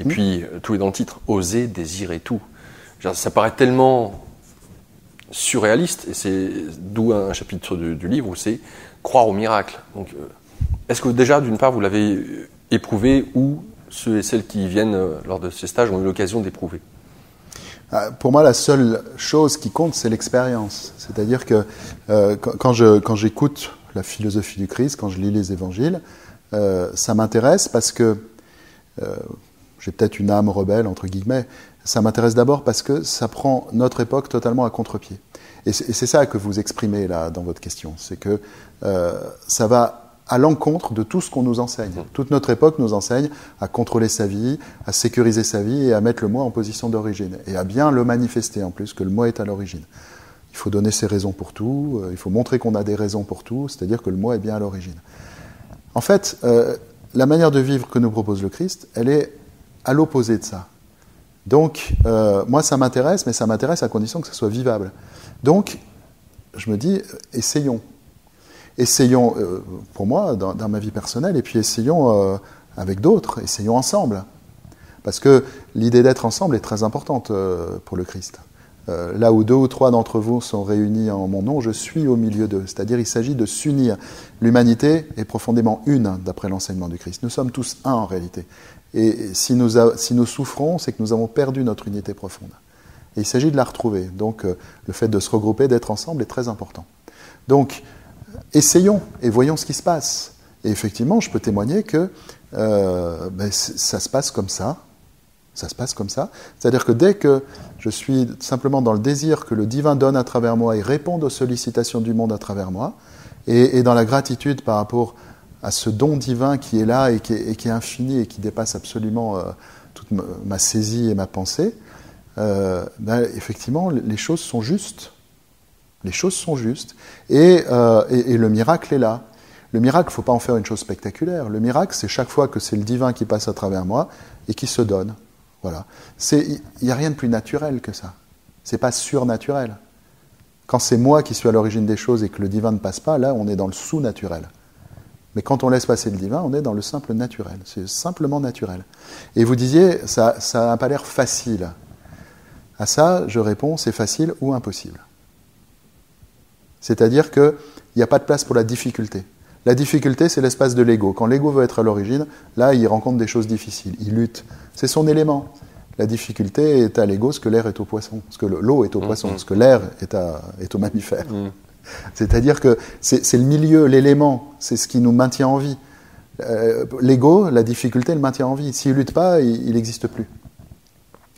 Et puis, tout est dans le titre, oser, désirer tout. Ça paraît tellement surréaliste, et c'est d'où un chapitre du livre où c'est croire au miracle. Donc, est-ce que déjà, d'une part, vous l'avez éprouvé, ou ceux et celles qui viennent lors de ces stages ont eu l'occasion d'éprouver ? Pour moi, la seule chose qui compte, c'est l'expérience. C'est-à-dire que quand j'écoute la philosophie du Christ, quand je lis les évangiles, ça m'intéresse parce que j'ai peut-être une âme rebelle, entre guillemets. Ça m'intéresse d'abord parce que ça prend notre époque totalement à contre-pied. Et c'est ça que vous exprimez là dans votre question. C'est que ça va à l'encontre de tout ce qu'on nous enseigne. Toute notre époque nous enseigne à contrôler sa vie, à sécuriser sa vie et à mettre le moi en position d'origine. Et à bien le manifester en plus, que le moi est à l'origine. Il faut donner ses raisons pour tout, il faut montrer qu'on a des raisons pour tout, c'est-à-dire que le moi est bien à l'origine. En fait, la manière de vivre que nous propose le Christ, elle est à l'opposé de ça. Donc, moi ça m'intéresse, mais ça m'intéresse à condition que ça soit vivable. Donc, je me dis, essayons. Essayons, pour moi, dans ma vie personnelle, et puis essayons avec d'autres, essayons ensemble. Parce que l'idée d'être ensemble est très importante pour le Christ. Là où 2 ou 3 d'entre vous sont réunis en mon nom, je suis au milieu d'eux. C'est-à-dire, il s'agit de s'unir. L'humanité est profondément une, d'après l'enseignement du Christ. Nous sommes tous un, en réalité. Et si nous souffrons, c'est que nous avons perdu notre unité profonde. Et il s'agit de la retrouver. Donc, le fait de se regrouper, d'être ensemble est très important. Donc, essayons et voyons ce qui se passe. Et effectivement, je peux témoigner que ça se passe comme ça. Ça se passe comme ça. C'est-à-dire que dès que je suis simplement dans le désir que le divin donne à travers moi et réponde aux sollicitations du monde à travers moi, et dans la gratitude par rapport à ce don divin qui est là et qui est infini et qui dépasse absolument toute ma saisie et ma pensée, effectivement, les choses sont justes. Les choses sont justes. Et le miracle est là. Le miracle, il ne faut pas en faire une chose spectaculaire. Le miracle, c'est chaque fois que c'est le divin qui passe à travers moi et qui se donne. Voilà. Il n'y a rien de plus naturel que ça. Ce n'est pas surnaturel. Quand c'est moi qui suis à l'origine des choses et que le divin ne passe pas, là, on est dans le sous-naturel. Mais quand on laisse passer le divin, on est dans le simple naturel. C'est simplement naturel. Et vous disiez, ça n'a pas l'air facile. À ça, je réponds, c'est facile ou impossible. C'est-à-dire qu'il n'y a pas de place pour la difficulté. La difficulté, c'est l'espace de l'ego. Quand l'ego veut être à l'origine, là, il rencontre des choses difficiles. Il lutte. C'est son élément. La difficulté est à l'ego ce que l'air est au poisson, ce que l'eau est au poisson, ce que l'air est au mammifère. C'est-à-dire que c'est le milieu, l'élément, c'est ce qui nous maintient en vie. L'ego, la difficulté, le maintient en vie. S'il ne lutte pas, il n'existe plus.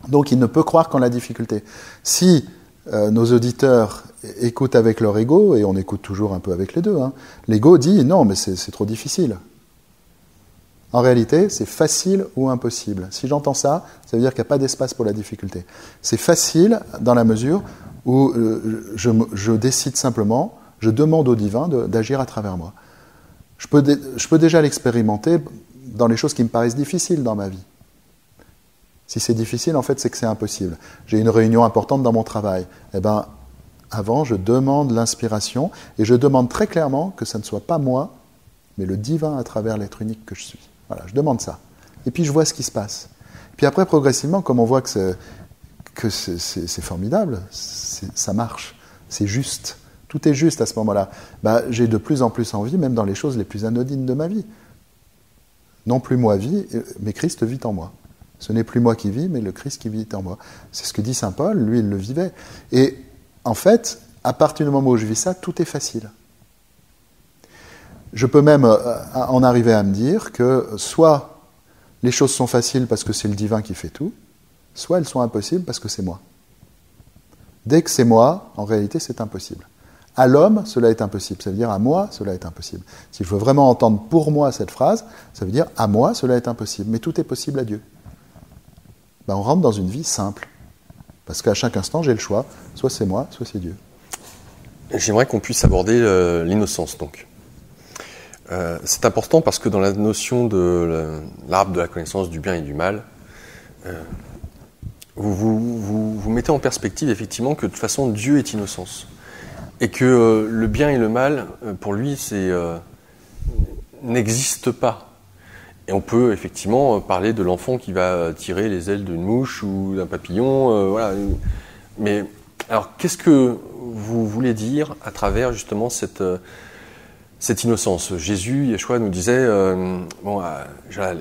Donc il ne peut croire qu'en la difficulté. Si nos auditeurs écoutent avec leur ego, et on écoute toujours un peu avec les deux, l'ego dit « non, mais c'est trop difficile ». En réalité, c'est facile ou impossible. Si j'entends ça, ça veut dire qu'il n'y a pas d'espace pour la difficulté. C'est facile dans la mesure où je décide simplement, je demande au divin d'agir à travers moi. Je peux déjà l'expérimenter dans les choses qui me paraissent difficiles dans ma vie. Si c'est difficile, en fait, c'est que c'est impossible. J'ai une réunion importante dans mon travail. Eh bien, avant, je demande l'inspiration et je demande très clairement que ça ne soit pas moi, mais le divin à travers l'être unique que je suis. Voilà, je demande ça. Et puis je vois ce qui se passe. Puis après, progressivement, comme on voit que c'est formidable, ça marche, c'est juste. Tout est juste à ce moment-là. J'ai de plus en plus envie, même dans les choses les plus anodines de ma vie. Non plus moi vis, mais Christ vit en moi. Ce n'est plus moi qui vis, mais le Christ qui vit en moi. C'est ce que dit saint Paul, lui il le vivait. Et en fait, à partir du moment où je vis ça, tout est facile. Je peux même en arriver à me dire que soit les choses sont faciles parce que c'est le divin qui fait tout, soit elles sont impossibles parce que c'est moi. Dès que c'est moi, en réalité, c'est impossible. À l'homme, cela est impossible. Ça veut dire à moi, cela est impossible. S'il faut vraiment entendre pour moi cette phrase, ça veut dire à moi, cela est impossible. Mais tout est possible à Dieu. On rentre dans une vie simple. Parce qu'à chaque instant, j'ai le choix. Soit c'est moi, soit c'est Dieu. J'aimerais qu'on puisse aborder l'innocence, donc. C'est important parce que dans la notion de l'arbre de la connaissance du bien et du mal, vous mettez en perspective effectivement que de toute façon Dieu est innocence. Et que le bien et le mal, pour lui, n'existe pas. Et on peut effectivement parler de l'enfant qui va tirer les ailes d'une mouche ou d'un papillon. Voilà. Mais alors, qu'est-ce que vous voulez dire à travers justement cette innocence? Jésus, Yeshua nous disait, je ne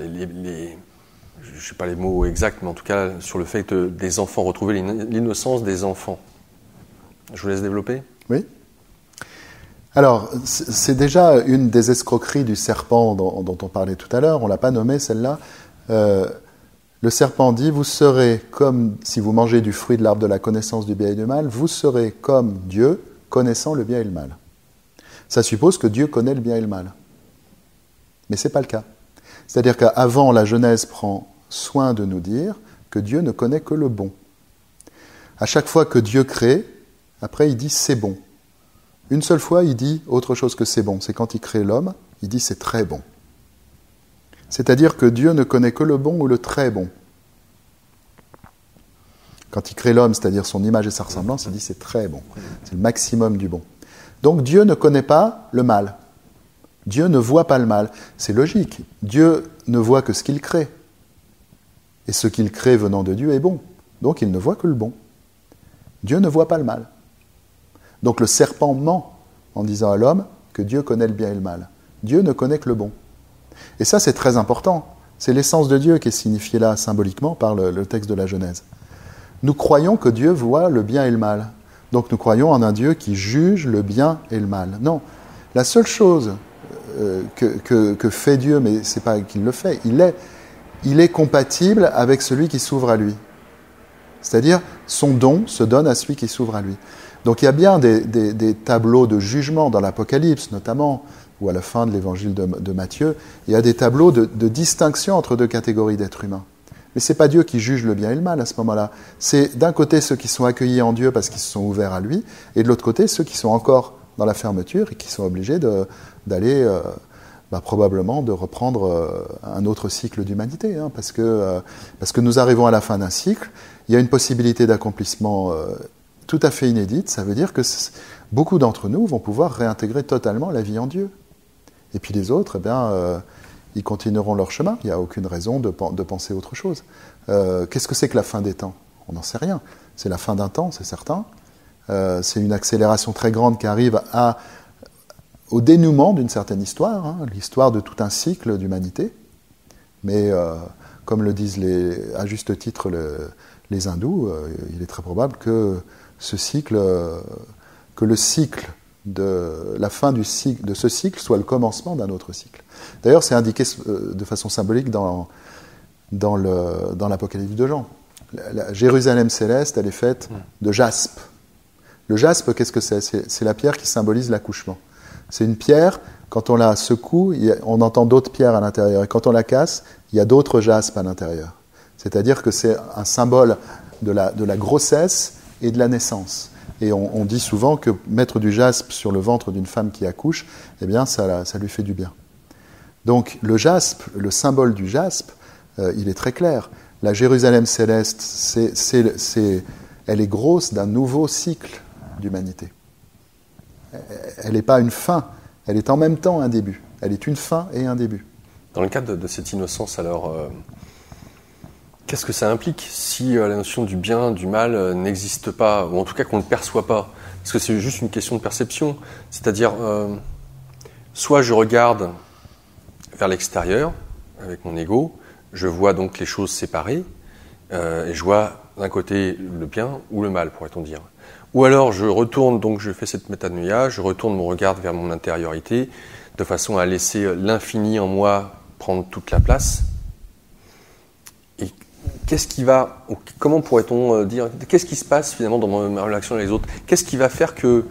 sais pas les mots exacts, mais en tout cas sur le fait que des enfants, retrouver l'innocence des enfants. Je vous laisse développer. Oui. Alors, c'est déjà une des escroqueries du serpent dont on parlait tout à l'heure, on ne l'a pas nommé celle-là. Le serpent dit, vous serez comme, si vous mangez du fruit de l'arbre de la connaissance du bien et du mal, vous serez comme Dieu, connaissant le bien et le mal. Ça suppose que Dieu connaît le bien et le mal. Mais ce n'est pas le cas. C'est-à-dire qu'avant, la Genèse prend soin de nous dire que Dieu ne connaît que le bon. À chaque fois que Dieu crée, après il dit c'est bon. Une seule fois, il dit autre chose que c'est bon. C'est quand il crée l'homme, il dit c'est très bon. C'est-à-dire que Dieu ne connaît que le bon ou le très bon. Quand il crée l'homme, c'est-à-dire son image et sa ressemblance, il dit c'est très bon. C'est le maximum du bon. Donc Dieu ne connaît pas le mal. Dieu ne voit pas le mal. C'est logique. Dieu ne voit que ce qu'il crée. Et ce qu'il crée venant de Dieu est bon. Donc il ne voit que le bon. Dieu ne voit pas le mal. Donc le serpent ment en disant à l'homme que Dieu connaît le bien et le mal. Dieu ne connaît que le bon. Et ça, c'est très important. C'est l'essence de Dieu qui est signifiée là symboliquement par le texte de la Genèse. Nous croyons que Dieu voit le bien et le mal. Donc nous croyons en un Dieu qui juge le bien et le mal. Non. La seule chose que fait Dieu, mais ce n'est pas qu'il le fait, il est compatible avec celui qui s'ouvre à lui. C'est-à-dire, son don se donne à celui qui s'ouvre à lui. Donc il y a bien des tableaux de jugement dans l'Apocalypse, notamment, ou à la fin de l'évangile de Matthieu, il y a des tableaux de distinction entre deux catégories d'êtres humains. Mais ce n'est pas Dieu qui juge le bien et le mal à ce moment-là. C'est d'un côté ceux qui sont accueillis en Dieu parce qu'ils se sont ouverts à lui, et de l'autre côté ceux qui sont encore dans la fermeture et qui sont obligés d'aller probablement de reprendre un autre cycle d'humanité, hein, parce que nous arrivons à la fin d'un cycle, il y a une possibilité d'accomplissement tout à fait inédite, ça veut dire que beaucoup d'entre nous vont pouvoir réintégrer totalement la vie en Dieu. Et puis les autres, ils continueront leur chemin, il n'y a aucune raison de penser autre chose. Qu'est-ce que c'est que la fin des temps? On n'en sait rien. C'est la fin d'un temps, c'est certain. C'est une accélération très grande qui arrive au dénouement d'une certaine histoire, hein, l'histoire de tout un cycle d'humanité. Mais comme le disent à juste titre les hindous, il est très probable que le cycle la fin de ce cycle soit le commencement d'un autre cycle. D'ailleurs, c'est indiqué de façon symbolique dans l'Apocalypse de Jean. La Jérusalem céleste, elle est faite de jaspe. Le jaspe, qu'est-ce que c'est? C'est la pierre qui symbolise l'accouchement. C'est une pierre, quand on la secoue, on entend d'autres pierres à l'intérieur. Et quand on la casse, il y a d'autres jaspes à l'intérieur. C'est-à-dire que c'est un symbole de la grossesse et de la naissance. Et on dit souvent que mettre du jaspe sur le ventre d'une femme qui accouche, eh bien, ça lui fait du bien. Donc le jaspe, le symbole du jaspe, il est très clair. La Jérusalem céleste, elle est grosse d'un nouveau cycle d'humanité. Elle n'est pas une fin, elle est en même temps un début. Elle est une fin et un début. Dans le cadre de cette innocence, alors, qu'est-ce que ça implique si la notion du bien, du mal n'existe pas, ou en tout cas qu'on ne le perçoit pas? Parce que c'est juste une question de perception. C'est-à-dire, soit je regarde vers l'extérieur, avec mon ego, je vois donc les choses séparées, et je vois d'un côté le bien ou le mal, pourrait-on dire. Ou alors je retourne, donc je fais cette métanoïa, je retourne mon regard vers mon intériorité, de façon à laisser l'infini en moi prendre toute la place. Et comment pourrait-on dire, qu'est-ce qui se passe finalement dans ma relation avec les autres? Qu'est-ce qui va faire que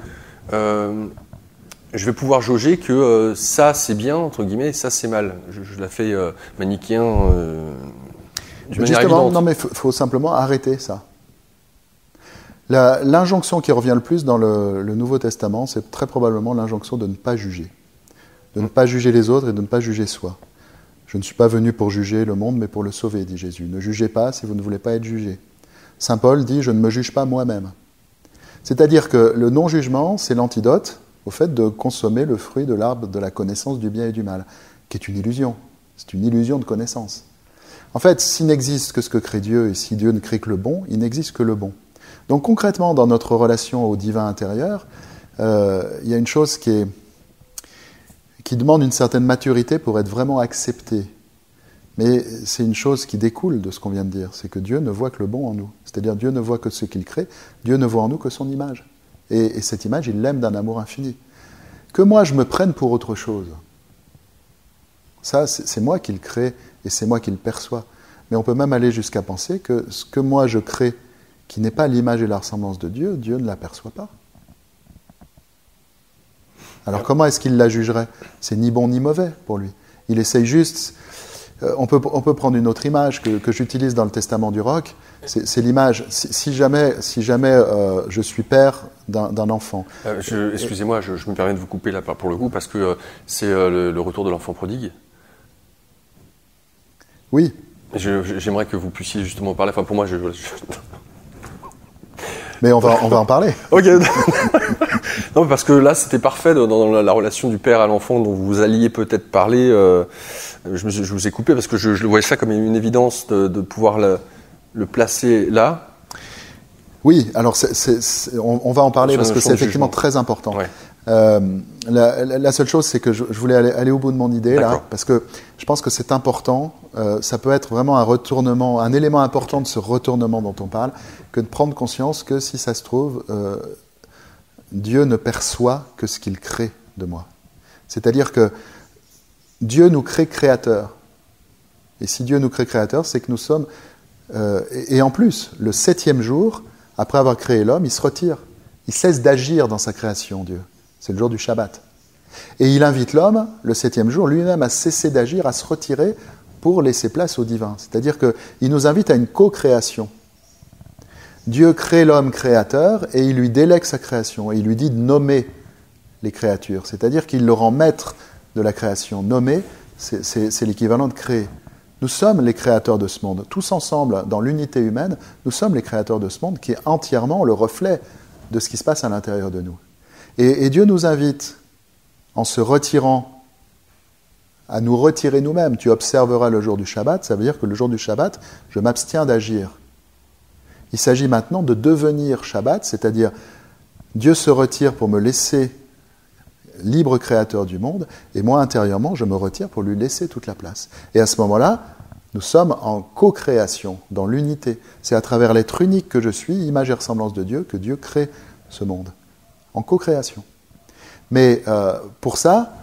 je vais pouvoir jauger que ça c'est bien, entre guillemets, et ça c'est mal? Je la fais manichéen d'une manière évidente. Non, mais il faut simplement arrêter ça. L'injonction qui revient le plus dans le Nouveau Testament, c'est très probablement l'injonction de ne pas juger. De ne pas juger les autres et de ne pas juger soi. Je ne suis pas venu pour juger le monde, mais pour le sauver, dit Jésus. Ne jugez pas si vous ne voulez pas être jugé. Saint Paul dit « je ne me juge pas moi-même ». C'est-à-dire que le non-jugement, c'est l'antidote au fait de consommer le fruit de l'arbre de la connaissance du bien et du mal, qui est une illusion. C'est une illusion de connaissance. En fait, s'il n'existe que ce que crée Dieu, et si Dieu ne crée que le bon, il n'existe que le bon. Donc concrètement, dans notre relation au divin intérieur, il y a une chose qui demande une certaine maturité pour être vraiment acceptée. Mais c'est une chose qui découle de ce qu'on vient de dire, c'est que Dieu ne voit que le bon en nous. C'est-à-dire Dieu ne voit que ce qu'il crée, Dieu ne voit en nous que son image. Et cette image, il l'aime d'un amour infini. Que moi je me prenne pour autre chose, ça c'est moi qui le crée et c'est moi qui le perçois. Mais on peut même aller jusqu'à penser que ce que moi je crée, qui n'est pas l'image et la ressemblance de Dieu, Dieu ne l'aperçoit pas. Alors comment est-ce qu'il la jugerait? C'est ni bon ni mauvais pour lui. Il essaye juste... On peut prendre une autre image que j'utilise dans le Testament du Roc. C'est l'image, si jamais je suis père d'un enfant. Excusez-moi, je me permets de vous couper là pour le coup, parce que c'est le retour de l'enfant prodigue. Oui. J'aimerais que vous puissiez justement parler. Enfin, pour moi, Mais on va en parler. Ok. Non, parce que là, c'était parfait dans la relation du père à l'enfant dont vous alliez peut-être parler. Je vous ai coupé parce que je voyais ça comme une évidence de pouvoir le placer là. Oui, alors on va en parler parce que c'est effectivement très important. Ouais. La seule chose, c'est que je voulais aller au bout de mon idée là, parce que je pense que c'est important. Ça peut être vraiment un retournement, un élément important de ce retournement dont on parle, que de prendre conscience que si ça se trouve, Dieu ne perçoit que ce qu'il crée de moi. C'est-à-dire que Dieu nous crée créateurs. Et si Dieu nous crée créateurs, c'est que nous sommes... et en plus, le 7e jour, après avoir créé l'homme, il se retire. Il cesse d'agir dans sa création, Dieu. C'est le jour du Shabbat. Et il invite l'homme, le 7e jour, lui-même à cesser d'agir, à se retirer pour laisser place au divin. C'est-à-dire qu'il nous invite à une co-création. Dieu crée l'homme créateur et il lui délègue sa création. Et il lui dit de nommer les créatures. C'est-à-dire qu'il le rend maître de la création. Nommer, c'est l'équivalent de créer. Nous sommes les créateurs de ce monde. Tous ensemble, dans l'unité humaine, nous sommes les créateurs de ce monde qui est entièrement le reflet de ce qui se passe à l'intérieur de nous. Et Dieu nous invite, en se retirant, à nous retirer nous-mêmes. Tu observeras le jour du Shabbat, ça veut dire que le jour du Shabbat, je m'abstiens d'agir. Il s'agit maintenant de devenir Shabbat, c'est-à-dire Dieu se retire pour me laisser libre créateur du monde, et moi intérieurement, je me retire pour lui laisser toute la place. Et à ce moment-là, nous sommes en co-création, dans l'unité. C'est à travers l'être unique que je suis, image et ressemblance de Dieu, que Dieu crée ce monde. En co-création. Mais pour ça,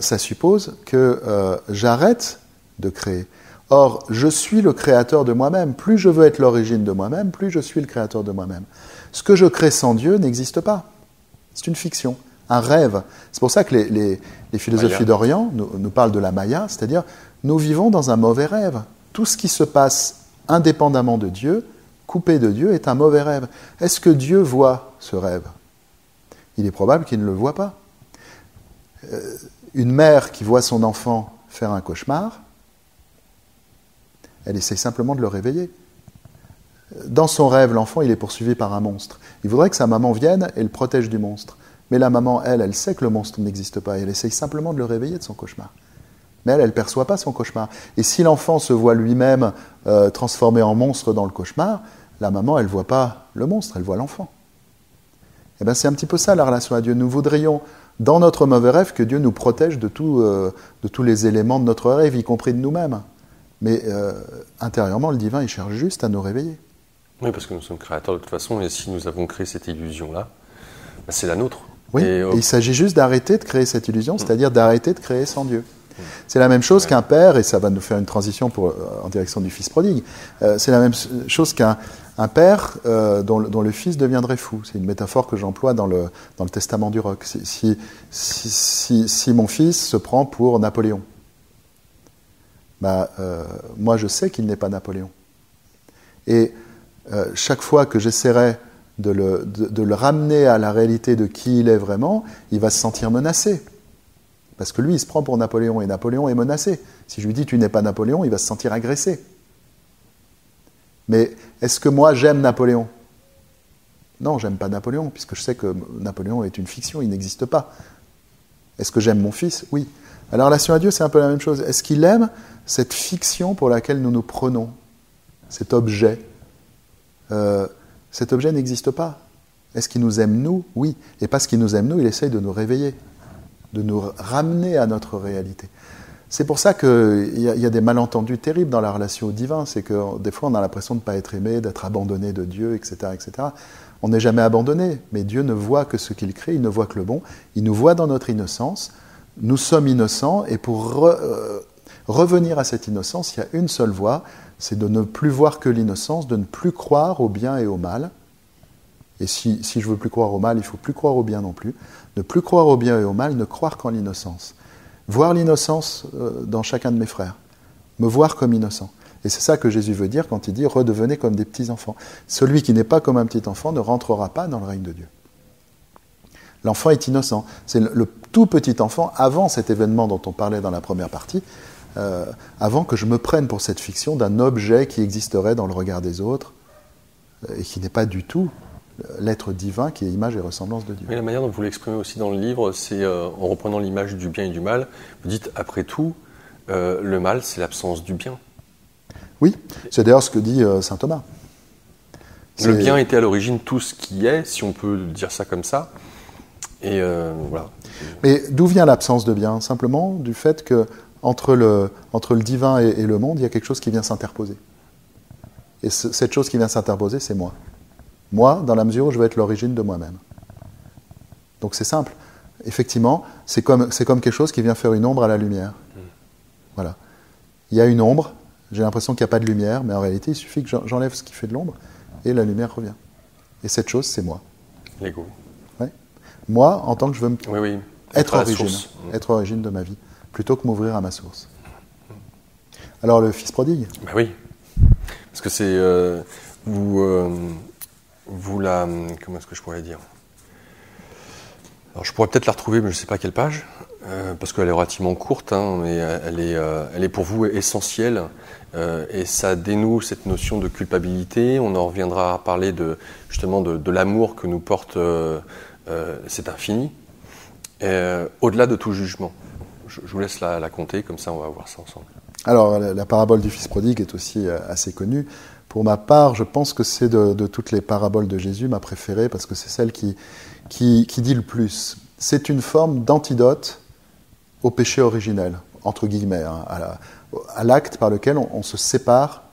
ça suppose que j'arrête de créer. Or, je suis le créateur de moi-même. Plus je veux être l'origine de moi-même, plus je suis le créateur de moi-même. Ce que je crée sans Dieu n'existe pas. C'est une fiction, un rêve. C'est pour ça que les philosophies d'Orient nous parlent de la Maya, c'est-à-dire nous vivons dans un mauvais rêve. Tout ce qui se passe indépendamment de Dieu, coupé de Dieu, est un mauvais rêve. Est-ce que Dieu voit ce rêve ? Il est probable qu'il ne le voit pas. Une mère qui voit son enfant faire un cauchemar, elle essaye simplement de le réveiller. Dans son rêve, l'enfant, il est poursuivi par un monstre. Il voudrait que sa maman vienne et le protège du monstre. Mais la maman, elle sait que le monstre n'existe pas. Elle essaye simplement de le réveiller de son cauchemar. Mais elle ne perçoit pas son cauchemar. Et si l'enfant se voit lui-même transformé en monstre dans le cauchemar, la maman, elle ne voit pas le monstre, elle voit l'enfant. Et bien, c'est un petit peu ça la relation à Dieu. Nous voudrions, dans notre mauvais rêve, que Dieu nous protège de tous les éléments de notre rêve, y compris de nous-mêmes. Mais intérieurement, le divin, il cherche juste à nous réveiller. Oui, parce que nous sommes créateurs de toute façon, et si nous avons créé cette illusion-là, ben c'est la nôtre. Oui, et il s'agit juste d'arrêter de créer cette illusion, c'est-à-dire d'arrêter de créer sans Dieu. C'est la même chose qu'un père, et ça va nous faire une transition en direction du fils prodigue, c'est la même chose qu'un père dont le fils deviendrait fou. C'est une métaphore que j'emploie dans le Testament du Roc. Si mon fils se prend pour Napoléon, moi je sais qu'il n'est pas Napoléon. Et chaque fois que j'essaierai de le ramener à la réalité de qui il est vraiment, il va se sentir menacé. Parce que lui, il se prend pour Napoléon, et Napoléon est menacé. Si je lui dis « tu n'es pas Napoléon », il va se sentir agressé. Mais est-ce que moi, j'aime Napoléon ? Non, j'aime pas Napoléon, puisque je sais que Napoléon est une fiction, il n'existe pas. Est-ce que j'aime mon fils ? Oui. Alors, la relation à Dieu, c'est un peu la même chose. Est-ce qu'il aime cette fiction pour laquelle nous nous prenons ? Cet objet ? Cet objet n'existe pas. Est-ce qu'il nous aime, nous ? Oui. Et parce qu'il nous aime, nous, il essaye de nous réveiller, de nous ramener à notre réalité. C'est pour ça qu'il y a des malentendus terribles dans la relation au divin. C'est que des fois, on a l'impression de ne pas être aimé, d'être abandonné de Dieu, etc., etc. On n'est jamais abandonné, mais Dieu ne voit que ce qu'il crée, il ne voit que le bon. Il nous voit dans notre innocence. Nous sommes innocents, et pour revenir à cette innocence, il y a une seule voie, c'est de ne plus voir que l'innocence, de ne plus croire au bien et au mal. Et si je veux plus croire au mal, il ne faut plus croire au bien non plus. Ne plus croire au bien et au mal, ne croire qu'en l'innocence. Voir l'innocence dans chacun de mes frères. Me voir comme innocent. Et c'est ça que Jésus veut dire quand il dit « redevenez comme des petits-enfants ». Celui qui n'est pas comme un petit enfant ne rentrera pas dans le règne de Dieu. L'enfant est innocent. C'est le tout petit enfant, avant cet événement dont on parlait dans la première partie, avant que je me prenne pour cette fiction d'un objet qui existerait dans le regard des autres et qui n'est pas du tout l'être divin qui est image et ressemblance de Dieu. Mais la manière dont vous l'exprimez aussi dans le livre, c'est en reprenant l'image du bien et du mal, vous dites, après tout, le mal, c'est l'absence du bien. Oui, c'est d'ailleurs ce que dit saint Thomas. Le bien était à l'origine tout ce qui est, si on peut dire ça comme ça, et voilà. Mais d'où vient l'absence de bien ? Simplement du fait que entre le divin et le monde, il y a quelque chose qui vient s'interposer. Et cette chose qui vient s'interposer, c'est moi. Moi, dans la mesure où je vais être l'origine de moi-même. Donc c'est simple. Effectivement, c'est comme quelque chose qui vient faire une ombre à la lumière. Voilà. Il y a une ombre, j'ai l'impression qu'il n'y a pas de lumière, mais en réalité, il suffit que j'enlève ce qui fait de l'ombre, et la lumière revient. Et cette chose, c'est moi. L'ego. Ouais. Moi, en tant que je veux être origine de ma vie, plutôt que m'ouvrir à ma source. Alors, le fils prodigue ? Ben oui. Parce que c'est... comment est-ce que je pourrais dire ? Alors, je pourrais peut-être la retrouver, mais je ne sais pas à quelle page, parce qu'elle est relativement courte, hein, mais elle est pour vous essentielle, et ça dénoue cette notion de culpabilité. On en reviendra à parler justement de l'amour que nous porte cet infini, au-delà de tout jugement. Je vous laisse la compter, comme ça on va voir ça ensemble. Alors, la parabole du fils prodigue est aussi assez connue. Pour ma part, je pense que c'est de toutes les paraboles de Jésus ma préférée, parce que c'est celle qui dit le plus. C'est une forme d'antidote au péché originel, entre guillemets, hein, à l'acte par lequel on se sépare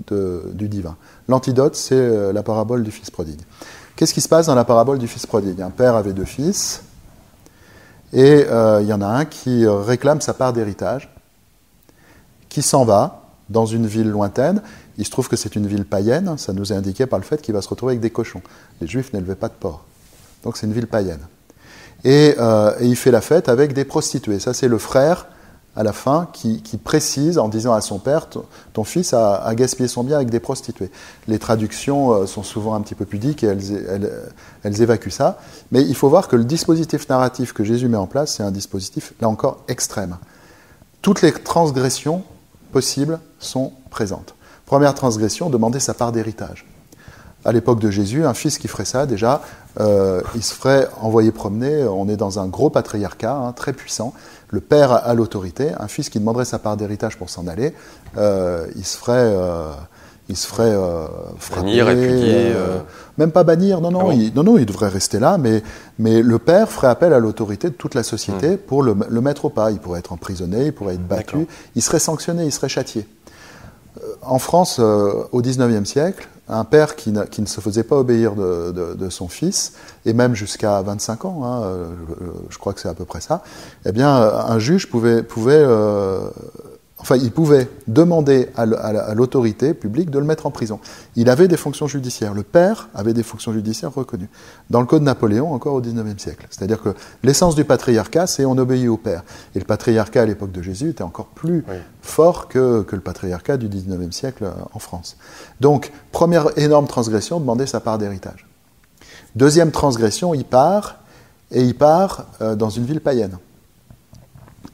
du divin. L'antidote, c'est la parabole du fils prodigue. Qu'est-ce qui se passe dans la parabole du fils prodigue ? Un père avait 2 fils, et il y en a un qui réclame sa part d'héritage, qui s'en va dans une ville lointaine. Il se trouve que c'est une ville païenne, ça nous est indiqué par le fait qu'il va se retrouver avec des cochons. Les Juifs n'élevaient pas de porc. Donc c'est une ville païenne. Et il fait la fête avec des prostituées. Ça, c'est le frère, à la fin, qui précise en disant à son père « Ton fils a gaspillé son bien avec des prostituées ». Les traductions sont souvent un petit peu pudiques et elles évacuent ça. Mais il faut voir que le dispositif narratif que Jésus met en place, c'est un dispositif, là encore, extrême. Toutes les transgressions possibles sont présentes. Première transgression, demander sa part d'héritage. À l'époque de Jésus, un fils qui ferait ça, déjà, il se ferait envoyer promener. On est dans un gros patriarcat, très puissant. Le père a l'autorité. Un fils qui demanderait sa part d'héritage pour s'en aller, il se ferait frapper, bannir, répudier. Même pas bannir, non, bon. il devrait rester là, mais le père ferait appel à l'autorité de toute la société pour le mettre au pas. Il pourrait être emprisonné, il pourrait être battu, D'accord. il serait sanctionné, il serait châtié. En France, au XIXe siècle, un père qui ne se faisait pas obéir de son fils, et même jusqu'à 25 ans, je crois que c'est à peu près ça, eh bien, un juge pouvait demander à l'autorité publique de le mettre en prison. Il avait des fonctions judiciaires. Le père avait des fonctions judiciaires reconnues. Dans le Code Napoléon, encore au XIXe siècle. C'est-à-dire que l'essence du patriarcat, c'est on obéit au père. Et le patriarcat à l'époque de Jésus était encore plus fort que le patriarcat du XIXe siècle en France. Donc, première énorme transgression, demander sa part d'héritage. Deuxième transgression, il part dans une ville païenne.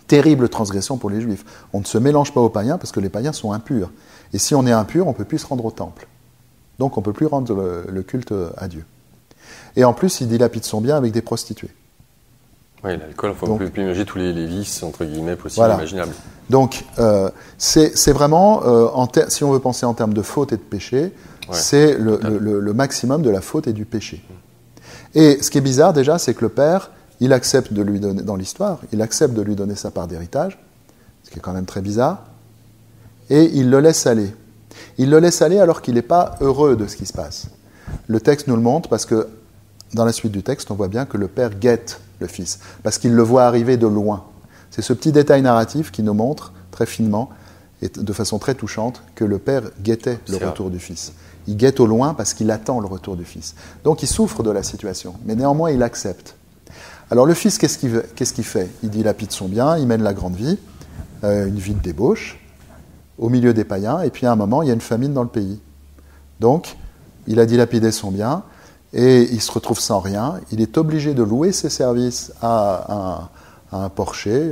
Terrible transgression pour les Juifs. On ne se mélange pas aux païens parce que les païens sont impurs. Et si on est impur, on ne peut plus se rendre au temple. Donc on ne peut plus rendre le culte à Dieu. Et en plus, il dilapide son bien avec des prostituées. Oui, l'alcool, il ne faut plus imaginer tous les vices, entre guillemets, possibles, voilà. imaginables. Donc, c'est vraiment, si on veut penser en termes de faute et de péché, c'est le maximum de la faute et du péché. Et ce qui est bizarre déjà, c'est que le père, il accepte de lui donner, dans l'histoire, il accepte de lui donner sa part d'héritage, ce qui est quand même très bizarre, et il le laisse aller. Il le laisse aller alors qu'il n'est pas heureux de ce qui se passe. Le texte nous le montre parce que, dans la suite du texte, on voit bien que le père guette le fils, parce qu'il le voit arriver de loin. C'est ce petit détail narratif qui nous montre, très finement, et de façon très touchante, que le père guettait le retour du fils. Il guette au loin parce qu'il attend le retour du fils. Donc il souffre de la situation, mais néanmoins il accepte. Alors le fils, qu'est-ce qu'il fait ? Il dilapide son bien, il mène la grande vie, une vie de débauche, au milieu des païens, et puis à un moment, il y a une famine dans le pays. Donc, il a dilapidé son bien, et il se retrouve sans rien. Il est obligé de louer ses services à un porcher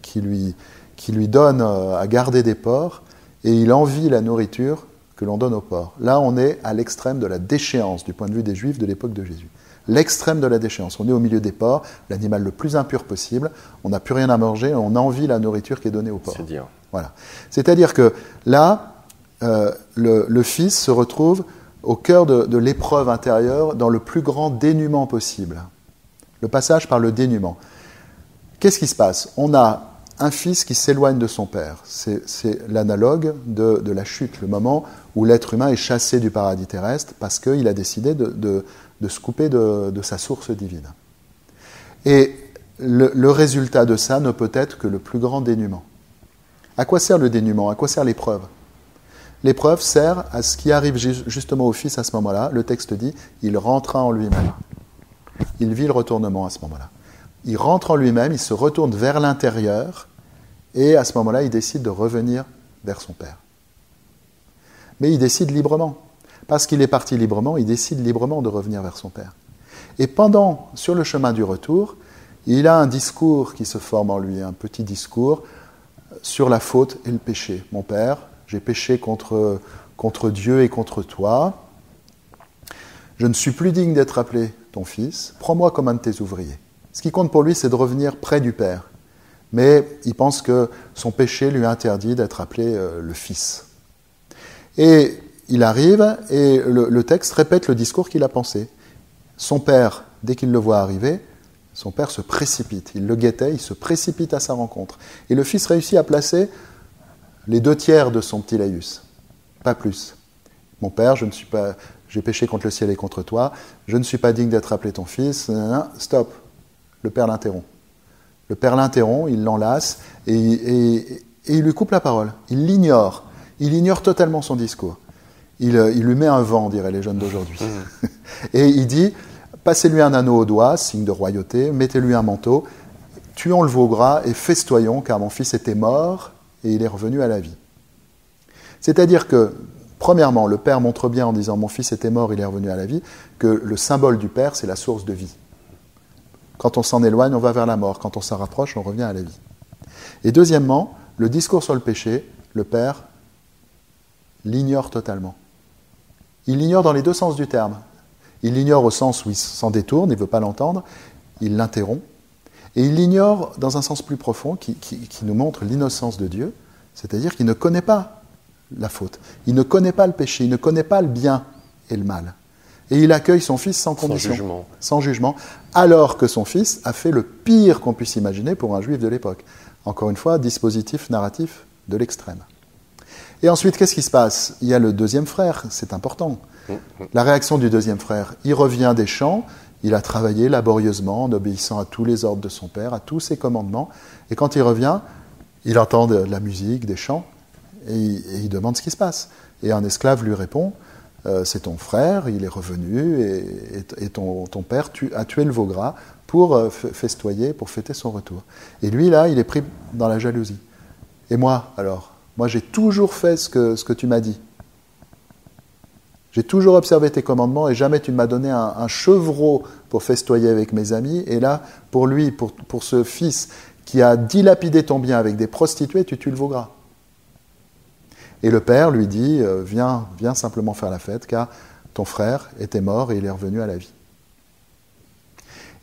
qui lui donne à garder des porcs, et il envie la nourriture que l'on donne aux porcs. Là, on est à l'extrême de la déchéance, du point de vue des Juifs de l'époque de Jésus. L'extrême de la déchéance. On est au milieu des porcs, l'animal le plus impur possible, on n'a plus rien à manger, on envie la nourriture qui est donnée aux porcs. C'est dire. Voilà. C'est-à-dire que là, le fils se retrouve au cœur de l'épreuve intérieure, dans le plus grand dénuement possible. Le passage par le dénuement. Qu'est-ce qui se passe ? On a un fils qui s'éloigne de son père. C'est l'analogue de la chute, le moment où l'être humain est chassé du paradis terrestre parce qu'il a décidé de se couper de sa source divine. Et le résultat de ça ne peut être que le plus grand dénuement. À quoi sert le dénuement ? À quoi sert l'épreuve ? L'épreuve sert à ce qui arrive justement au fils à ce moment-là. Le texte dit, il rentra en lui-même. Il vit le retournement à ce moment-là. Il rentre en lui-même, il se retourne vers l'intérieur, et à ce moment-là, il décide de revenir vers son père. Mais il décide librement. Parce qu'il est parti librement, il décide librement de revenir vers son père. Et sur le chemin du retour, il a un discours qui se forme en lui, un petit discours sur la faute et le péché. Mon père, j'ai péché contre Dieu et contre toi. Je ne suis plus digne d'être appelé ton fils. Prends-moi comme un de tes ouvriers. Ce qui compte pour lui, c'est de revenir près du père. Mais il pense que son péché lui interdit d'être appelé le fils. Et il arrive, et le texte répète le discours qu'il a pensé. Son père, dès qu'il le voit arriver, son père se précipite. Il le guettait, il se précipite à sa rencontre. Et le fils réussit à placer les 2/3 de son petit laïus. Pas plus. Mon père, j'ai péché contre le ciel et contre toi, je ne suis pas digne d'être appelé ton fils. Stop. Le père l'interrompt. Le père l'interrompt, il l'enlace, et il lui coupe la parole. Il l'ignore. Il ignore totalement son discours. Il lui met un vent, diraient les jeunes d'aujourd'hui. Et il dit, passez-lui un anneau au doigt, signe de royauté, mettez-lui un manteau, tuons le veau gras et festoyons, car mon fils était mort et il est revenu à la vie. C'est-à-dire que, premièrement, le père montre bien en disant, mon fils était mort, il est revenu à la vie, que le symbole du père, c'est la source de vie. Quand on s'en éloigne, on va vers la mort. Quand on s'en rapproche, on revient à la vie. Et deuxièmement, le discours sur le péché le Père l'ignore totalement. Il l'ignore dans les deux sens du terme. Il l'ignore au sens où il s'en détourne, il ne veut pas l'entendre, il l'interrompt. Et il l'ignore dans un sens plus profond qui nous montre l'innocence de Dieu, c'est-à-dire qu'il ne connaît pas la faute, il ne connaît pas le péché, il ne connaît pas le bien et le mal. Et il accueille son fils sans condition, sans jugement, alors que son fils a fait le pire qu'on puisse imaginer pour un juif de l'époque. Encore une fois, dispositif narratif de l'extrême. Et ensuite, qu'est-ce qui se passe? Il y a le deuxième frère, c'est important. La réaction du deuxième frère, il revient des champs, il a travaillé laborieusement en obéissant à tous les ordres de son père, à tous ses commandements, et quand il revient, il entend de la musique, des chants, et il demande ce qui se passe. Et un esclave lui répond, c'est ton frère, il est revenu, et ton père a tué le veau gras pour festoyer, pour fêter son retour. Et lui, là, il est pris dans la jalousie. Et moi, alors? Moi, j'ai toujours fait ce que tu m'as dit. J'ai toujours observé tes commandements et jamais tu ne m'as donné un chevreau pour festoyer avec mes amis. Et là, pour lui, pour ce fils qui a dilapidé ton bien avec des prostituées, tu tues le veau gras. Et le père lui dit, viens simplement faire la fête, car ton frère était mort et il est revenu à la vie.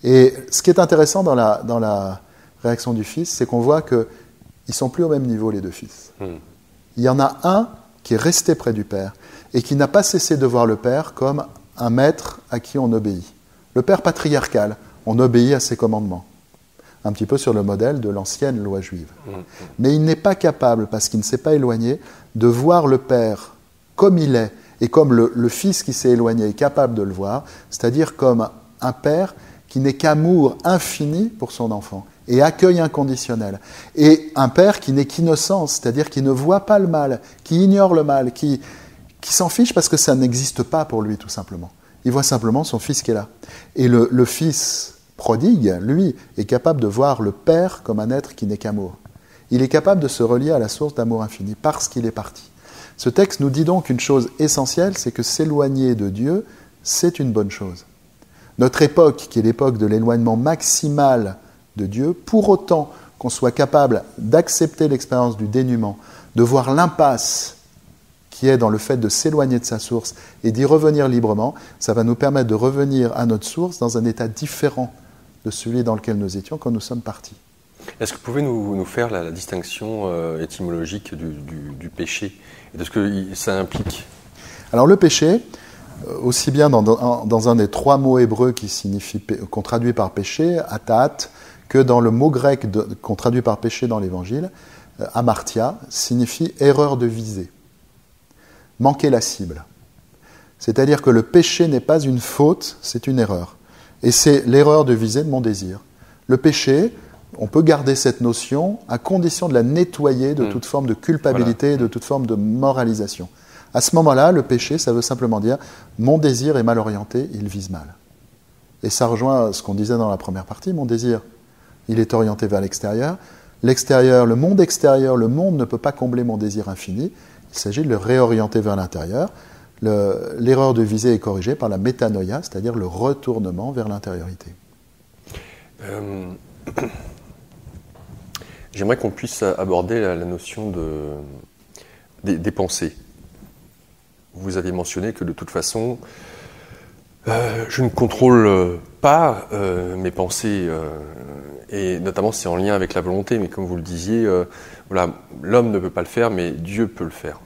Et ce qui est intéressant dans la réaction du fils, c'est qu'on voit qu'ils ne sont plus au même niveau, les deux fils. Il y en a un qui est resté près du père et qui n'a pas cessé de voir le père comme un maître à qui on obéit. Le père patriarcal, on obéit à ses commandements. Un petit peu sur le modèle de l'ancienne loi juive. Mais il n'est pas capable, parce qu'il ne s'est pas éloigné, de voir le père comme il est, et comme le fils qui s'est éloigné est capable de le voir, c'est-à-dire comme un père qui n'est qu'amour infini pour son enfant, et accueil inconditionnel. Et un père qui n'est qu'innocence, c'est-à-dire qui ne voit pas le mal, qui ignore le mal, qui s'en fiche parce que ça n'existe pas pour lui, tout simplement. Il voit simplement son fils qui est là. Et le fils prodigue, lui, est capable de voir le père comme un être qui n'est qu'amour. Il est capable de se relier à la source d'amour infini parce qu'il est parti. Ce texte nous dit donc une chose essentielle, c'est que s'éloigner de Dieu, c'est une bonne chose. Notre époque, qui est l'époque de l'éloignement maximal de Dieu, pour autant qu'on soit capable d'accepter l'expérience du dénuement, de voir l'impasse qui est dans le fait de s'éloigner de sa source et d'y revenir librement, ça va nous permettre de revenir à notre source dans un état différent de celui dans lequel nous étions quand nous sommes partis. Est-ce que vous pouvez nous faire la distinction étymologique du péché et de ce que ça implique? Alors le péché, aussi bien dans un des trois mots hébreux qu'on traduit par péché, atat, que dans le mot grec qu'on traduit par péché dans l'Évangile, amartia, signifie erreur de visée, manquer la cible. C'est-à-dire que le péché n'est pas une faute, c'est une erreur. Et c'est l'erreur de visée de mon désir. Le péché, on peut garder cette notion à condition de la nettoyer de toute forme de culpabilité, de toute forme de moralisation. À ce moment-là, le péché, ça veut simplement dire « mon désir est mal orienté, il vise mal ». Et ça rejoint ce qu'on disait dans la première partie, mon désir, il est orienté vers l'extérieur. L'extérieur, le monde extérieur, le monde ne peut pas combler mon désir infini. Il s'agit de le réorienter vers l'intérieur. L'erreur de visée est corrigée par la métanoïa, c'est-à-dire le retournement vers l'intériorité. J'aimerais qu'on puisse aborder la notion des pensées. Vous avez mentionné que de toute façon, je ne contrôle pas mes pensées, et notamment c'est en lien avec la volonté, mais comme vous le disiez, l'homme ne peut pas le faire, mais Dieu peut le faire.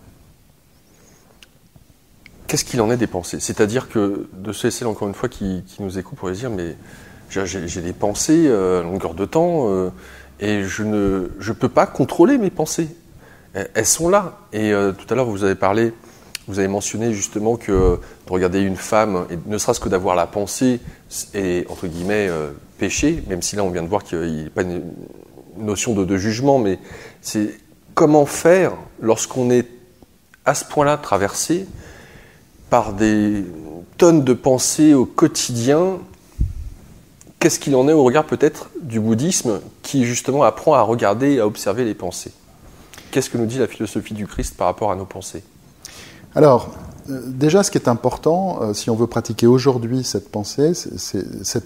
Qu'est-ce qu'il en est des pensées? C'est-à-dire que de ceux et celles, encore une fois, qui nous écoutent pourraient dire, mais j'ai des pensées à longueur de temps, et je ne peux pas contrôler mes pensées. Elles sont là. Et tout à l'heure, vous avez mentionné justement que de regarder une femme, et ne serait-ce que d'avoir la pensée, est, entre guillemets, péché, même si là, on vient de voir qu'il n'y a pas une notion de jugement, mais c'est comment faire lorsqu'on est à ce point-là traversé par des tonnes de pensées au quotidien. Qu'est-ce qu'il en est au regard peut-être du bouddhisme qui justement apprend à regarder et à observer les pensées? Qu'est-ce que nous dit la philosophie du Christ par rapport à nos pensées? Alors, déjà ce qui est important, si on veut pratiquer aujourd'hui cette pensée,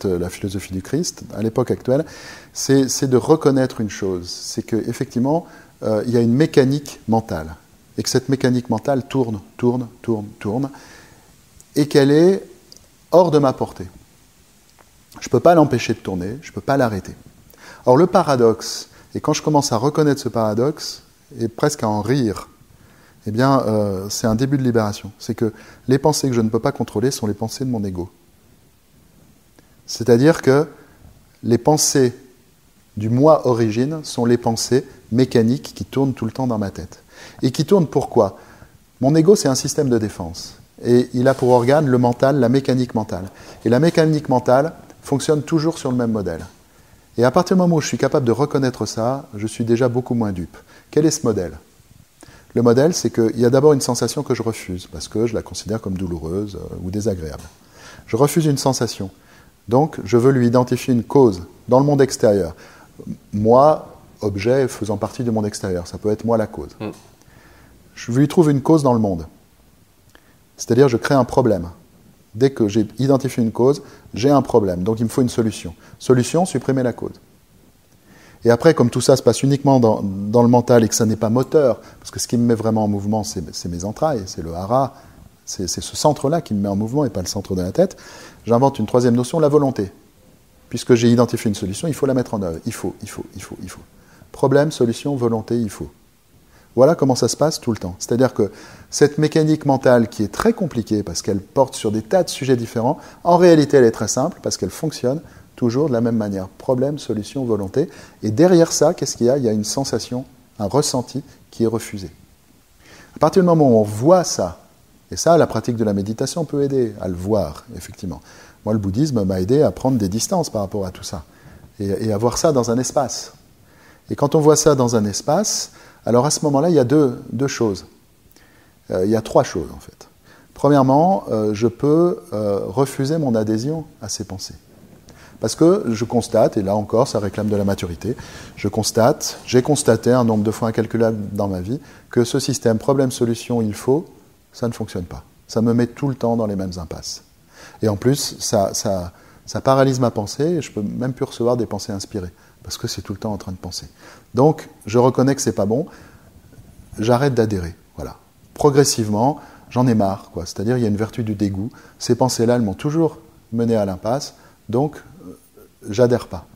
la philosophie du Christ, à l'époque actuelle, c'est de reconnaître une chose, c'est qu'effectivement, il y a une mécanique mentale, et que cette mécanique mentale tourne, et qu'elle est hors de ma portée. Je ne peux pas l'empêcher de tourner, je ne peux pas l'arrêter. Or le paradoxe, et quand je commence à reconnaître ce paradoxe, et presque à en rire, eh bien, c'est un début de libération. C'est que les pensées que je ne peux pas contrôler sont les pensées de mon ego. C'est-à-dire que les pensées du moi origine sont les pensées mécaniques qui tournent tout le temps dans ma tête. Et qui tournent pourquoi ? Mon ego, c'est un système de défense. Et il a pour organe le mental, la mécanique mentale. Et la mécanique mentale fonctionne toujours sur le même modèle. Et à partir du moment où je suis capable de reconnaître ça, je suis déjà beaucoup moins dupe. Quel est ce modèle ? Le modèle, c'est qu'il y a d'abord une sensation que je refuse, parce que je la considère comme douloureuse ou désagréable. Je refuse une sensation. Donc, je veux lui identifier une cause dans le monde extérieur. Moi, objet faisant partie du monde extérieur, ça peut être moi la cause. Je lui trouve une cause dans le monde. C'est-à-dire, je crée un problème. Dès que j'ai identifié une cause, j'ai un problème. Donc, il me faut une solution. Solution, supprimer la cause. Et après, comme tout ça se passe uniquement dans le mental et que ça n'est pas moteur, parce que ce qui me met vraiment en mouvement, c'est mes entrailles, c'est le hara, c'est ce centre-là qui me met en mouvement et pas le centre de la tête, j'invente une troisième notion, la volonté. Puisque j'ai identifié une solution, il faut la mettre en œuvre. Il faut. Problème, solution, volonté, il faut. Voilà comment ça se passe tout le temps. C'est-à-dire que cette mécanique mentale qui est très compliquée parce qu'elle porte sur des tas de sujets différents, en réalité elle est très simple parce qu'elle fonctionne toujours de la même manière. Problème, solution, volonté. Et derrière ça, qu'est-ce qu'il y a ? Il y a une sensation, un ressenti qui est refusé. À partir du moment où on voit ça, et ça, la pratique de la méditation peut aider à le voir, effectivement. Moi, le bouddhisme m'a aidé à prendre des distances par rapport à tout ça, et à voir ça dans un espace. Et quand on voit ça dans un espace, alors à ce moment-là, il y a deux choses. Il y a trois choses, en fait. Premièrement, je peux refuser mon adhésion à ces pensées. Parce que je constate, et là encore, ça réclame de la maturité, j'ai constaté un nombre de fois incalculable dans ma vie, que ce système problème-solution, il faut, ça ne fonctionne pas. Ça me met tout le temps dans les mêmes impasses. Et en plus, ça paralyse ma pensée, et je ne peux même plus recevoir des pensées inspirées, parce que c'est tout le temps en train de penser. Donc, je reconnais que ce n'est pas bon, j'arrête d'adhérer. Voilà. Progressivement, j'en ai marre, quoi. C'est-à-dire, il y a une vertu du dégoût. Ces pensées-là, elles m'ont toujours mené à l'impasse, donc j'adhère pas.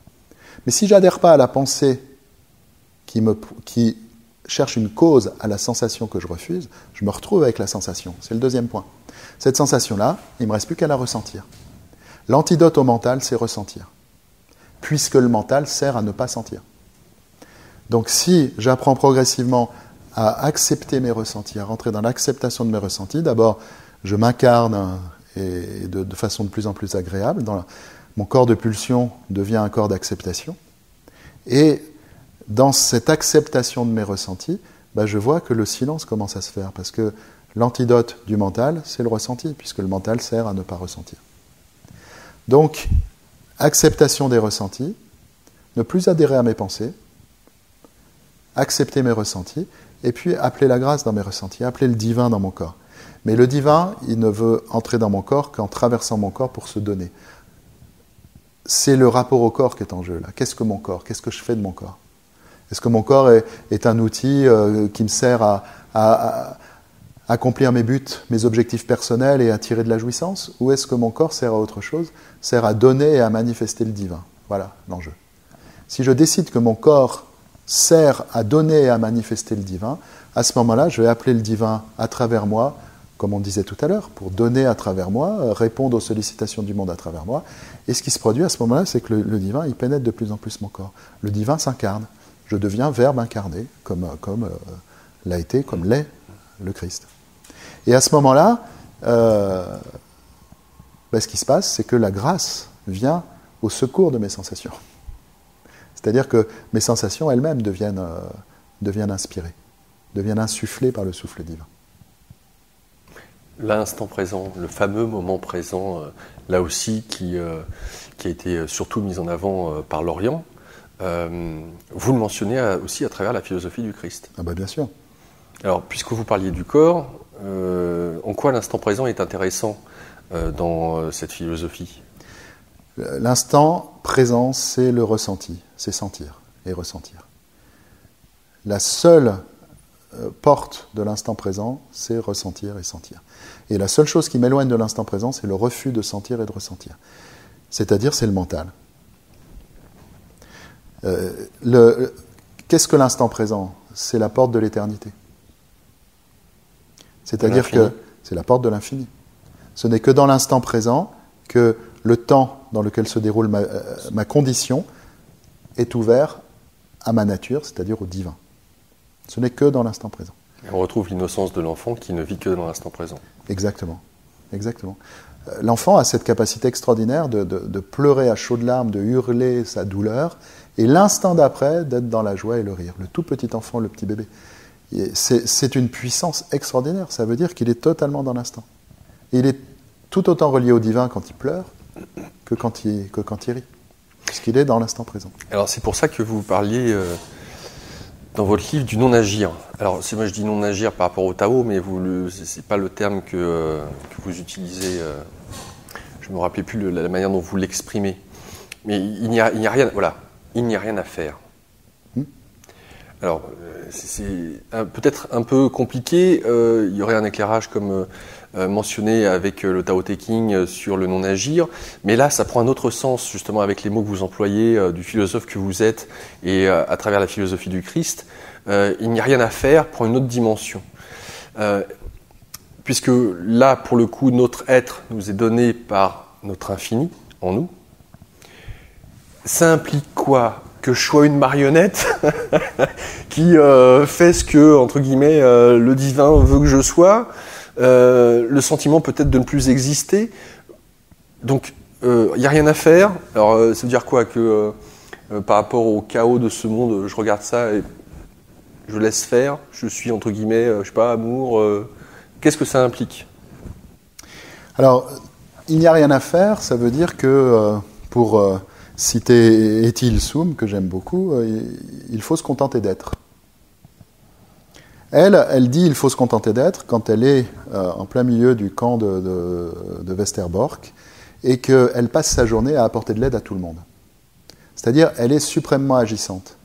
Mais si j'adhère pas à la pensée qui cherche une cause à la sensation que je refuse, je me retrouve avec la sensation. C'est le deuxième point. Cette sensation-là, il ne me reste plus qu'à la ressentir. L'antidote au mental, c'est ressentir. Puisque le mental sert à ne pas sentir. Donc si j'apprends progressivement à accepter mes ressentis, à rentrer dans l'acceptation de mes ressentis, d'abord, je m'incarne et de façon de plus en plus agréable. Mon corps de pulsion devient un corps d'acceptation. Et dans cette acceptation de mes ressentis, je vois que le silence commence à se faire. Parce que l'antidote du mental, c'est le ressenti, puisque le mental sert à ne pas ressentir. Donc, acceptation des ressentis, ne plus adhérer à mes pensées, accepter mes ressentis, et puis appeler la grâce dans mes ressentis, appeler le divin dans mon corps. Mais le divin, il ne veut entrer dans mon corps qu'en traversant mon corps pour se donner. C'est le rapport au corps qui est en jeu, là. Qu'est-ce que mon corps ? Qu'est-ce que je fais de mon corps ? Est-ce que mon corps est un outil qui me sert à accomplir mes buts, mes objectifs personnels et à tirer de la jouissance ? Ou est-ce que mon corps sert à autre chose ? Sert à donner et à manifester le divin ? Voilà l'enjeu. Si je décide que mon corps sert à donner et à manifester le divin, à ce moment-là, je vais appeler le divin à travers moi, comme on disait tout à l'heure, pour donner à travers moi, répondre aux sollicitations du monde à travers moi. Et ce qui se produit à ce moment-là, c'est que le divin, il pénètre de plus en plus mon corps. Le divin s'incarne. Je deviens Verbe incarné, comme l'a été, comme l'est le Christ. Et à ce moment-là, ce qui se passe, c'est que la grâce vient au secours de mes sensations. C'est-à-dire que mes sensations elles-mêmes deviennent inspirées, deviennent insufflées par le souffle divin. L'instant présent, le fameux moment présent, là aussi, qui a été surtout mis en avant par l'Orient, vous le mentionnez aussi à travers la philosophie du Christ. Ah bien sûr. Alors, puisque vous parliez du corps, en quoi l'instant présent est intéressant dans cette philosophie ? L'instant présent, c'est le ressenti, c'est sentir et ressentir. La seule porte de l'instant présent, c'est ressentir et sentir. Et la seule chose qui m'éloigne de l'instant présent, c'est le refus de sentir et de ressentir. C'est-à-dire, c'est le mental. Qu'est-ce que l'instant présent ? C'est la porte de l'éternité. C'est-à-dire que c'est la porte de l'infini. Ce n'est que dans l'instant présent que le temps dans lequel se déroule ma condition est ouvert à ma nature, c'est-à-dire au divin. Ce n'est que dans l'instant présent. Et on retrouve l'innocence de l'enfant qui ne vit que dans l'instant présent. Exactement. Exactement. L'enfant a cette capacité extraordinaire de pleurer à chaudes larmes, de hurler sa douleur, et l'instant d'après, d'être dans la joie et le rire. Le tout petit enfant, le petit bébé. C'est une puissance extraordinaire. Ça veut dire qu'il est totalement dans l'instant. Et il est tout autant relié au divin quand il pleure que quand il rit. Puisqu'il est dans l'instant présent. Alors c'est pour ça que vous parliez dans votre livre du non-agir. Alors moi je dis non-agir par rapport au Tao, mais c'est pas le terme que vous utilisez. Je ne me rappelais plus la manière dont vous l'exprimez. Mais il n'y a rien, voilà, il n'y a rien à faire. Alors, c'est peut-être un peu compliqué. Il y aurait un éclairage comme mentionné avec le Tao Te Ching sur le non-agir. Mais là, ça prend un autre sens, justement, avec les mots que vous employez, du philosophe que vous êtes, et à travers la philosophie du Christ. Il n'y a rien à faire prend une autre dimension. Puisque là, pour le coup, notre être nous est donné par notre infini, en nous. Ça implique quoi ? Que je sois une marionnette qui fait ce que, entre guillemets, le divin veut que je sois, le sentiment peut-être de ne plus exister. Donc, il n'y a rien à faire. Alors, ça veut dire quoi ? Que par rapport au chaos de ce monde, je regarde ça et je laisse faire, je suis, entre guillemets, je sais pas, amour. Qu'est-ce que ça implique ? Alors, il n'y a rien à faire, ça veut dire que pour citer Ethel Soum, que j'aime beaucoup, il faut se contenter d'être. Elle dit il faut se contenter d'être quand elle est en plein milieu du camp de Westerbork et qu'elle passe sa journée à apporter de l'aide à tout le monde. C'est-à-dire, elle est suprêmement agissante.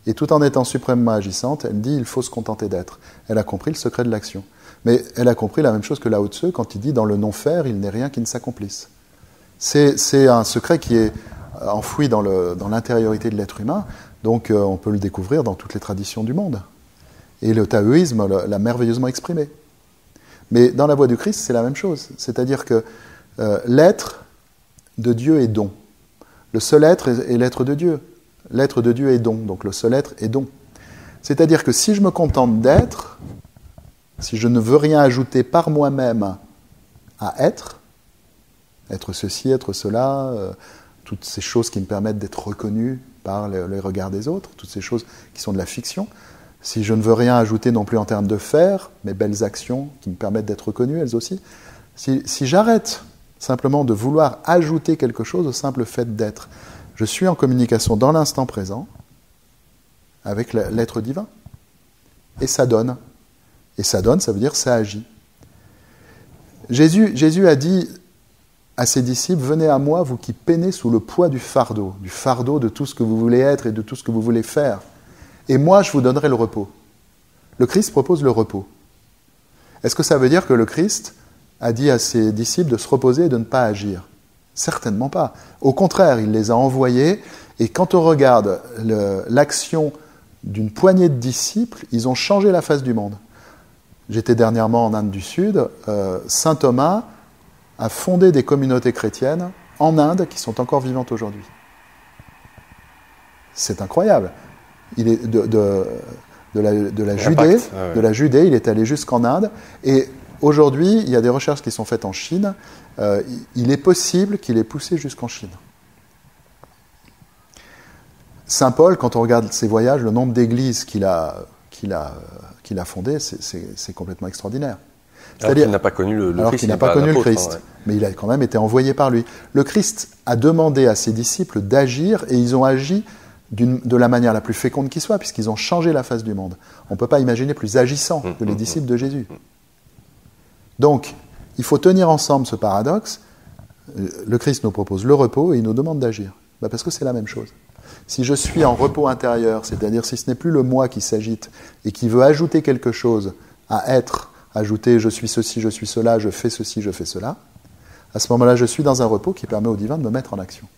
Et tout en étant suprêmement agissante, elle dit il faut se contenter d'être. Elle a compris le secret de l'action. Mais elle a compris la même chose que Lao Tzu quand il dit dans le non-faire, il n'est rien qui ne s'accomplisse. C'est un secret qui est enfoui dans l'intériorité de l'être humain, donc on peut le découvrir dans toutes les traditions du monde. Et le taoïsme l'a merveilleusement exprimé. Mais dans la voie du Christ, c'est la même chose. C'est-à-dire que l'être de Dieu est don. Le seul être est l'être de Dieu. L'être de Dieu est don, donc le seul être est don. C'est-à-dire que si je me contente d'être, si je ne veux rien ajouter par moi-même à être ceci, être cela, toutes ces choses qui me permettent d'être reconnu par les regards des autres, toutes ces choses qui sont de la fiction, si je ne veux rien ajouter non plus en termes de faire, mes belles actions qui me permettent d'être reconnu, elles aussi, si j'arrête simplement de vouloir ajouter quelque chose au simple fait d'être, je suis en communication dans l'instant présent avec l'être divin. Et ça donne. Et ça donne, ça veut dire ça agit. Jésus a dit à ses disciples, venez à moi, vous qui peinez sous le poids du fardeau de tout ce que vous voulez être et de tout ce que vous voulez faire. Et moi, je vous donnerai le repos. Le Christ propose le repos. Est-ce que ça veut dire que le Christ a dit à ses disciples de se reposer et de ne pas agir ? Certainement pas. Au contraire, il les a envoyés, et quand on regarde l'action d'une poignée de disciples, ils ont changé la face du monde. J'étais dernièrement en Inde du Sud, Saint Thomas a fondé des communautés chrétiennes en Inde qui sont encore vivantes aujourd'hui. C'est incroyable. Il est de la Judée, de la Judée, il est allé jusqu'en Inde, et aujourd'hui, il y a des recherches qui sont faites en Chine. Il est possible qu'il ait poussé jusqu'en Chine. Saint Paul, quand on regarde ses voyages, le nombre d'églises qu'il a fondées, c'est complètement extraordinaire. Alors qu'il n'a pas connu le Christ. Qu'il n'a pas connu le Christ, mais il a quand même été envoyé par lui. Le Christ a demandé à ses disciples d'agir, et ils ont agi de la manière la plus féconde qui soit, puisqu'ils ont changé la face du monde. On ne peut pas imaginer plus agissant que les disciples de Jésus. Donc, il faut tenir ensemble ce paradoxe. Le Christ nous propose le repos et il nous demande d'agir. Parce que c'est la même chose. Si je suis en repos intérieur, c'est-à-dire si ce n'est plus le moi qui s'agite et qui veut ajouter quelque chose à être, ajouter je suis ceci, je suis cela, je fais ceci, je fais cela, à ce moment-là, je suis dans un repos qui permet au divin de me mettre en action.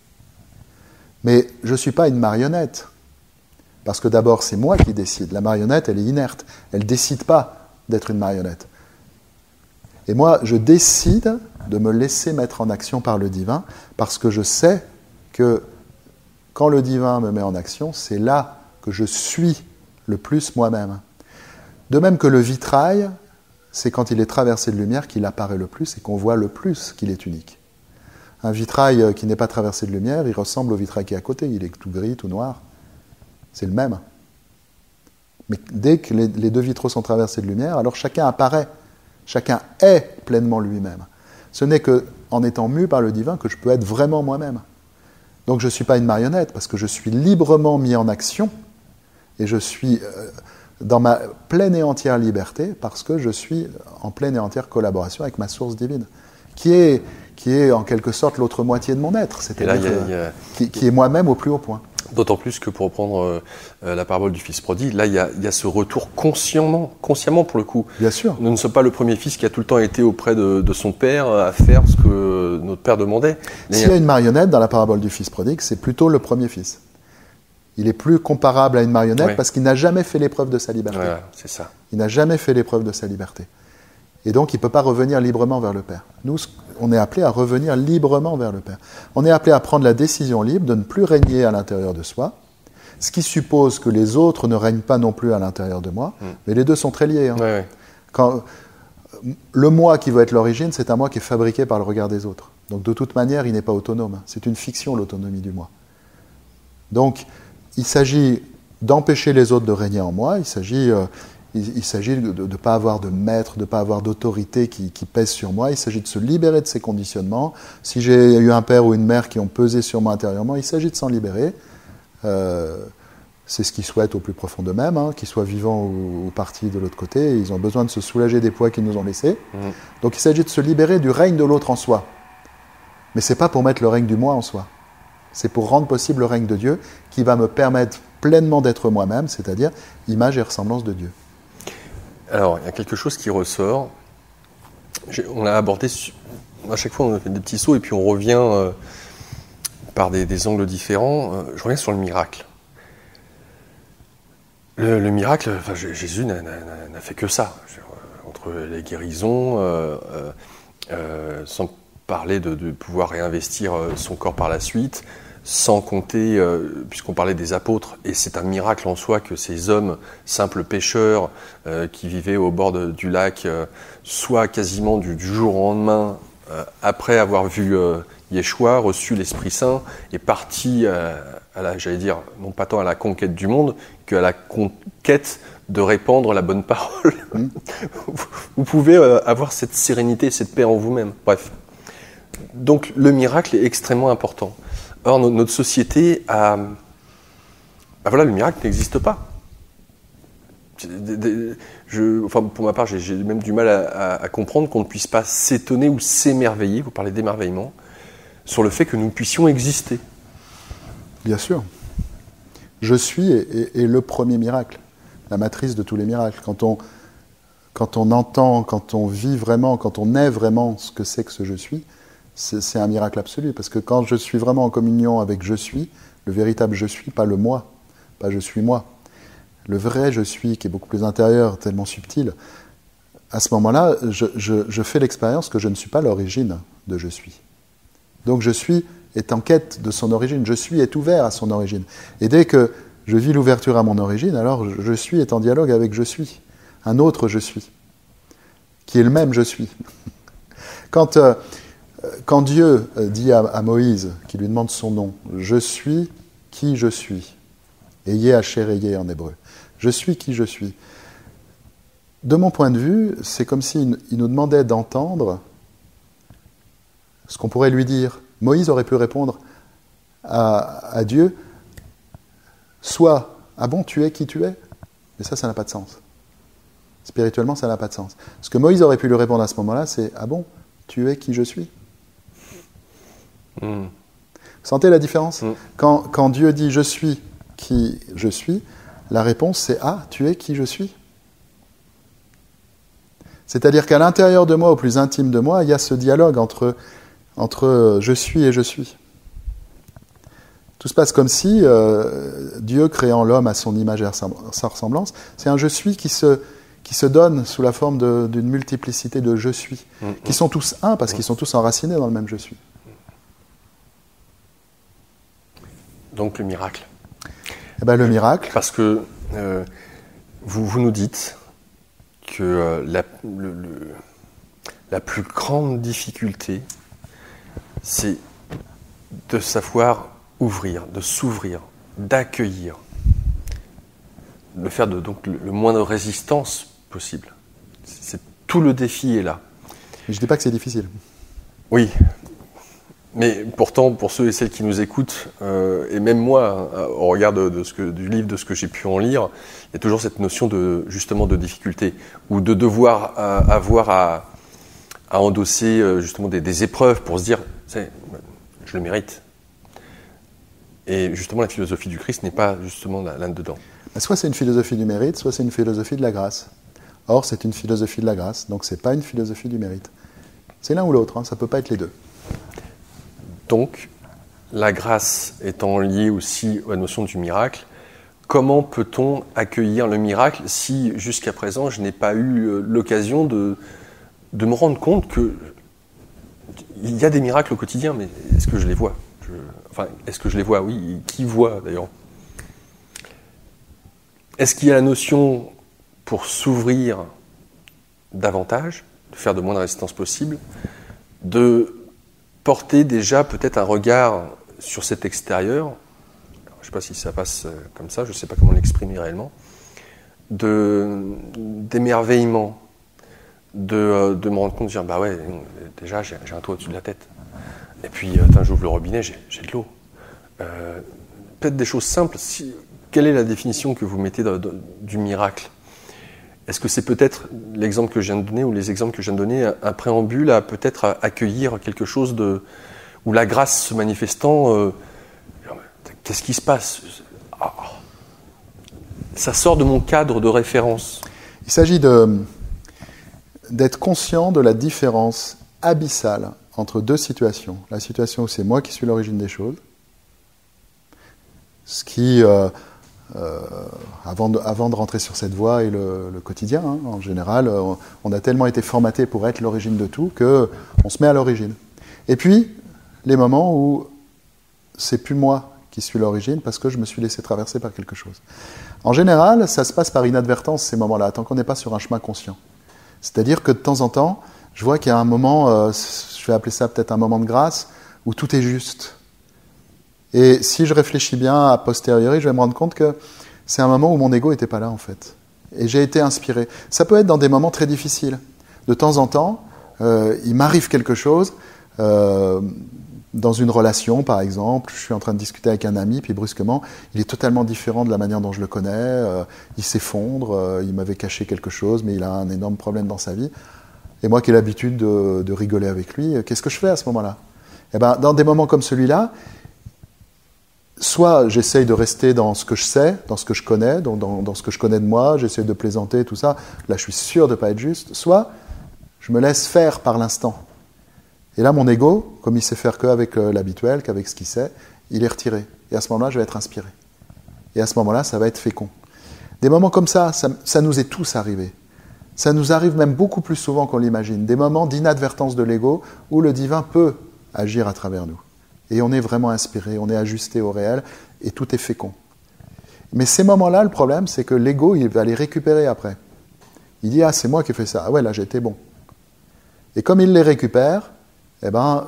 Mais je ne suis pas une marionnette. Parce que d'abord, c'est moi qui décide. La marionnette, elle est inerte. Elle ne décide pas d'être une marionnette. Et moi, je décide de me laisser mettre en action par le divin parce que je sais que quand le divin me met en action, c'est là que je suis le plus moi-même. De même que le vitrail, c'est quand il est traversé de lumière qu'il apparaît le plus et qu'on voit le plus qu'il est unique. Un vitrail qui n'est pas traversé de lumière, il ressemble au vitrail qui est à côté. Il est tout gris, tout noir. C'est le même. Mais dès que les deux vitraux sont traversés de lumière, alors chacun apparaît. Chacun est pleinement lui-même. Ce n'est qu'en étant mu par le divin que je peux être vraiment moi-même. Donc je ne suis pas une marionnette parce que je suis librement mis en action et je suis dans ma pleine et entière liberté parce que je suis en pleine et entière collaboration avec ma source divine, qui est en quelque sorte l'autre moitié de mon être, c'est-à-dire qui est moi-même au plus haut point. D'autant plus que pour reprendre la parabole du fils prodigue, là il y a ce retour consciemment pour le coup. Bien sûr. Nous ne sommes pas le premier fils qui a tout le temps été auprès de son père à faire ce que notre père demandait. S'il y a une marionnette dans la parabole du fils prodigue, c'est plutôt le premier fils. Il est plus comparable à une marionnette parce qu'il n'a jamais fait l'épreuve de sa liberté. Voilà, c'est ça. Il n'a jamais fait l'épreuve de sa liberté. Et donc, il ne peut pas revenir librement vers le Père. Nous, on est appelés à revenir librement vers le Père. On est appelés à prendre la décision libre de ne plus régner à l'intérieur de soi, ce qui suppose que les autres ne règnent pas non plus à l'intérieur de moi, mais les deux sont très liés. Hein. Ouais. Quand, le moi qui veut être l'origine, c'est un moi qui est fabriqué par le regard des autres. Donc, de toute manière, il n'est pas autonome. C'est une fiction, l'autonomie du moi. Donc, il s'agit d'empêcher les autres de régner en moi, il s'agit de ne pas avoir de maître, de ne pas avoir d'autorité qui pèse sur moi. Il s'agit de se libérer de ces conditionnements. Si j'ai eu un père ou une mère qui ont pesé sur moi intérieurement, il s'agit de s'en libérer. C'est ce qu'ils souhaitent au plus profond d'eux-mêmes, hein, qu'ils soient vivants ou partis de l'autre côté. Ils ont besoin de se soulager des poids qu'ils nous ont laissés. Donc il s'agit de se libérer du règne de l'autre en soi. Mais ce n'est pas pour mettre le règne du moi en soi. C'est pour rendre possible le règne de Dieu qui va me permettre pleinement d'être moi-même, c'est-à-dire image et ressemblance de Dieu. Alors, il y a quelque chose qui ressort. On l'a abordé, à chaque fois on fait des petits sauts et puis on revient par des angles différents. Je reviens sur le miracle. Le miracle, enfin, Jésus n'a fait que ça. Entre les guérisons, sans parler de pouvoir réinvestir son corps par la suite, sans compter, puisqu'on parlait des apôtres, et c'est un miracle en soi que ces hommes, simples pêcheurs, qui vivaient au bord du lac, soient quasiment du jour au lendemain, après avoir vu Yeshua, reçu l'Esprit Saint, et partis j'allais dire, non pas tant à la conquête du monde, qu'à la conquête de répandre la bonne parole. Vous pouvez avoir cette sérénité, cette paix en vous-même. Bref. Donc le miracle est extrêmement important. Or, notre société a... voilà, le miracle n'existe pas. Pour ma part, j'ai même du mal à comprendre qu'on ne puisse pas s'étonner ou s'émerveiller, vous parlez d'émerveillement, sur le fait que nous puissions exister. Bien sûr. Je suis est le premier miracle, la matrice de tous les miracles. Quand on entend, quand on vit vraiment, quand on est vraiment ce que c'est que ce je suis, c'est un miracle absolu, parce que quand je suis vraiment en communion avec je suis, le véritable je suis, pas le moi, pas je suis moi, le vrai je suis qui est beaucoup plus intérieur, tellement subtil, à ce moment-là, je fais l'expérience que je ne suis pas l'origine de je suis. Donc je suis est en quête de son origine, je suis est ouvert à son origine. Et dès que je vis l'ouverture à mon origine, alors je suis est en dialogue avec je suis, un autre je suis, qui est le même je suis. Quand Dieu dit à Moïse, qui lui demande son nom, « Je suis qui je suis », Ayé Hacher Ayé en hébreu, « Je suis qui je suis ». De mon point de vue, c'est comme s'il nous demandait d'entendre ce qu'on pourrait lui dire. Moïse aurait pu répondre à Dieu, soit « Ah bon, tu es qui tu es ?» Mais ça n'a pas de sens. Spirituellement, ça n'a pas de sens. Ce que Moïse aurait pu lui répondre à ce moment-là, c'est « Ah bon, tu es qui je suis ?» Sentez la différence? Quand Dieu dit « je suis qui je suis », la réponse c'est « ah, tu es qui je suis ». C'est-à-dire qu'à l'intérieur de moi, au plus intime de moi, il y a ce dialogue entre je suis et je suis. Tout se passe comme si Dieu, créant l'homme à son image et à sa ressemblance, c'est un je suis qui se donne sous la forme d'une multiplicité de je suis, qui sont tous un parce qu'ils sont tous enracinés dans le même je suis. Donc le miracle. Eh ben, le miracle. Parce que vous nous dites que la plus grande difficulté, c'est de savoir ouvrir, de s'ouvrir, d'accueillir, de faire donc le moins de résistance possible. Tout le défi est là. Mais je ne dis pas que c'est difficile. Oui, mais pourtant, pour ceux et celles qui nous écoutent, et même moi, au regard du livre, de ce que j'ai pu en lire, il y a toujours cette notion justement de difficulté, ou de devoir avoir à endosser justement des épreuves pour se dire, je le mérite. Et justement, la philosophie du Christ n'est pas justement là-dedans. Soit c'est une philosophie du mérite, soit c'est une philosophie de la grâce. Or, c'est une philosophie de la grâce, donc c'est pas une philosophie du mérite. C'est l'un ou l'autre, ça ne peut pas être les deux. Donc, la grâce étant liée aussi à la notion du miracle, comment peut-on accueillir le miracle si, jusqu'à présent, je n'ai pas eu l'occasion de me rendre compte qu'il y a des miracles au quotidien, mais est-ce que je les vois? Est-ce que je les vois? Oui, qui voit d'ailleurs? Est-ce qu'il y a la notion, pour s'ouvrir davantage, de faire de moins de résistance possible, de porter déjà peut-être un regard sur cet extérieur, je ne sais pas si ça passe comme ça, je ne sais pas comment l'exprimer réellement, d'émerveillement, de me rendre compte, de dire, bah ouais, déjà j'ai un toit au-dessus de la tête, et puis j'ouvre le robinet, j'ai de l'eau. Peut-être des choses simples, quelle est la définition que vous mettez du miracle? Est-ce que c'est peut-être l'exemple que je viens de donner, ou les exemples que je viens de donner, un préambule à peut-être accueillir quelque chose où la grâce se manifestant, qu'est-ce qui se passe? Ça sort de mon cadre de référence. Il s'agit d'être conscient de la différence abyssale entre deux situations. La situation où c'est moi qui suis l'origine des choses, ce qui... avant de rentrer sur cette voie et le quotidien, en général, on a tellement été formaté pour être l'origine de tout qu'on se met à l'origine. Et puis, les moments où c'est plus moi qui suis l'origine parce que je me suis laissé traverser par quelque chose. En général, ça se passe par inadvertance, ces moments-là, tant qu'on n'est pas sur un chemin conscient. C'est-à-dire que de temps en temps, je vois qu'il y a un moment, je vais appeler ça peut-être un moment de grâce, où tout est juste. Et si je réfléchis bien a posteriori, je vais me rendre compte que c'est un moment où mon ego n'était pas là, en fait. Et j'ai été inspiré. Ça peut être dans des moments très difficiles. De temps en temps, il m'arrive quelque chose, dans une relation, par exemple, je suis en train de discuter avec un ami, puis brusquement, il est totalement différent de la manière dont je le connais, il s'effondre, il m'avait caché quelque chose, mais il a un énorme problème dans sa vie. Et moi qui ai l'habitude de rigoler avec lui, qu'est-ce que je fais à ce moment-là? Eh ben, dans des moments comme celui-là, soit j'essaye de rester dans ce que je sais, dans ce que je connais, dans ce que je connais de moi, j'essaie de plaisanter, tout ça, là je suis sûr de ne pas être juste, soit je me laisse faire par l'instant. Et là mon ego, comme il sait faire qu'avec l'habituel, qu'avec ce qu'il sait, il est retiré. Et à ce moment-là, je vais être inspiré. Et à ce moment-là, ça va être fécond. Des moments comme ça nous est tous arrivé. Ça nous arrive même beaucoup plus souvent qu'on l'imagine. Des moments d'inadvertance de l'ego où le divin peut agir à travers nous. Et on est vraiment inspiré, on est ajusté au réel, et tout est fécond. Mais ces moments-là, le problème, c'est que l'ego, il va les récupérer après. Il dit « Ah, c'est moi qui ai fait ça. Ah ouais, là, j'ai été bon. » Et comme il les récupère, eh ben,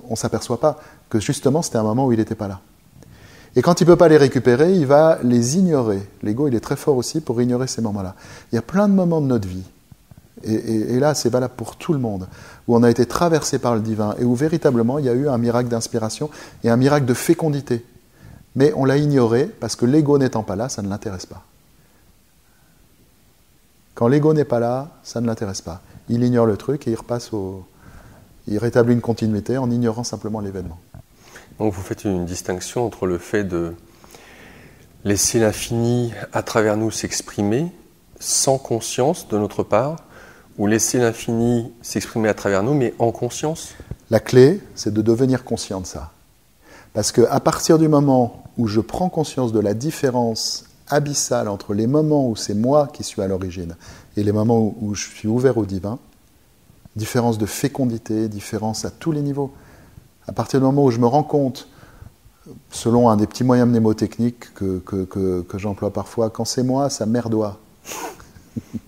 on ne s'aperçoit pas que justement, c'était un moment où il n'était pas là. Et quand il ne peut pas les récupérer, il va les ignorer. L'ego, il est très fort aussi pour ignorer ces moments-là. Il y a plein de moments de notre vie, et là, c'est valable pour tout le monde, où on a été traversé par le divin et où véritablement il y a eu un miracle d'inspiration et un miracle de fécondité. Mais on l'a ignoré parce que l'ego n'étant pas là, ça ne l'intéresse pas. Quand l'ego n'est pas là, ça ne l'intéresse pas. Il ignore le truc et il rétablit une continuité en ignorant simplement l'événement. Donc vous faites une distinction entre le fait de laisser l'infini à travers nous s'exprimer sans conscience de notre part, ou laisser l'infini s'exprimer à travers nous, mais en conscience. La clé, c'est de devenir conscient de ça. Parce qu'à partir du moment où je prends conscience de la différence abyssale entre les moments où c'est moi qui suis à l'origine et les moments où je suis ouvert au divin, différence de fécondité, différence à tous les niveaux. À partir du moment où je me rends compte, selon un des petits moyens mnémotechniques que j'emploie parfois, quand c'est moi, ça merdoit.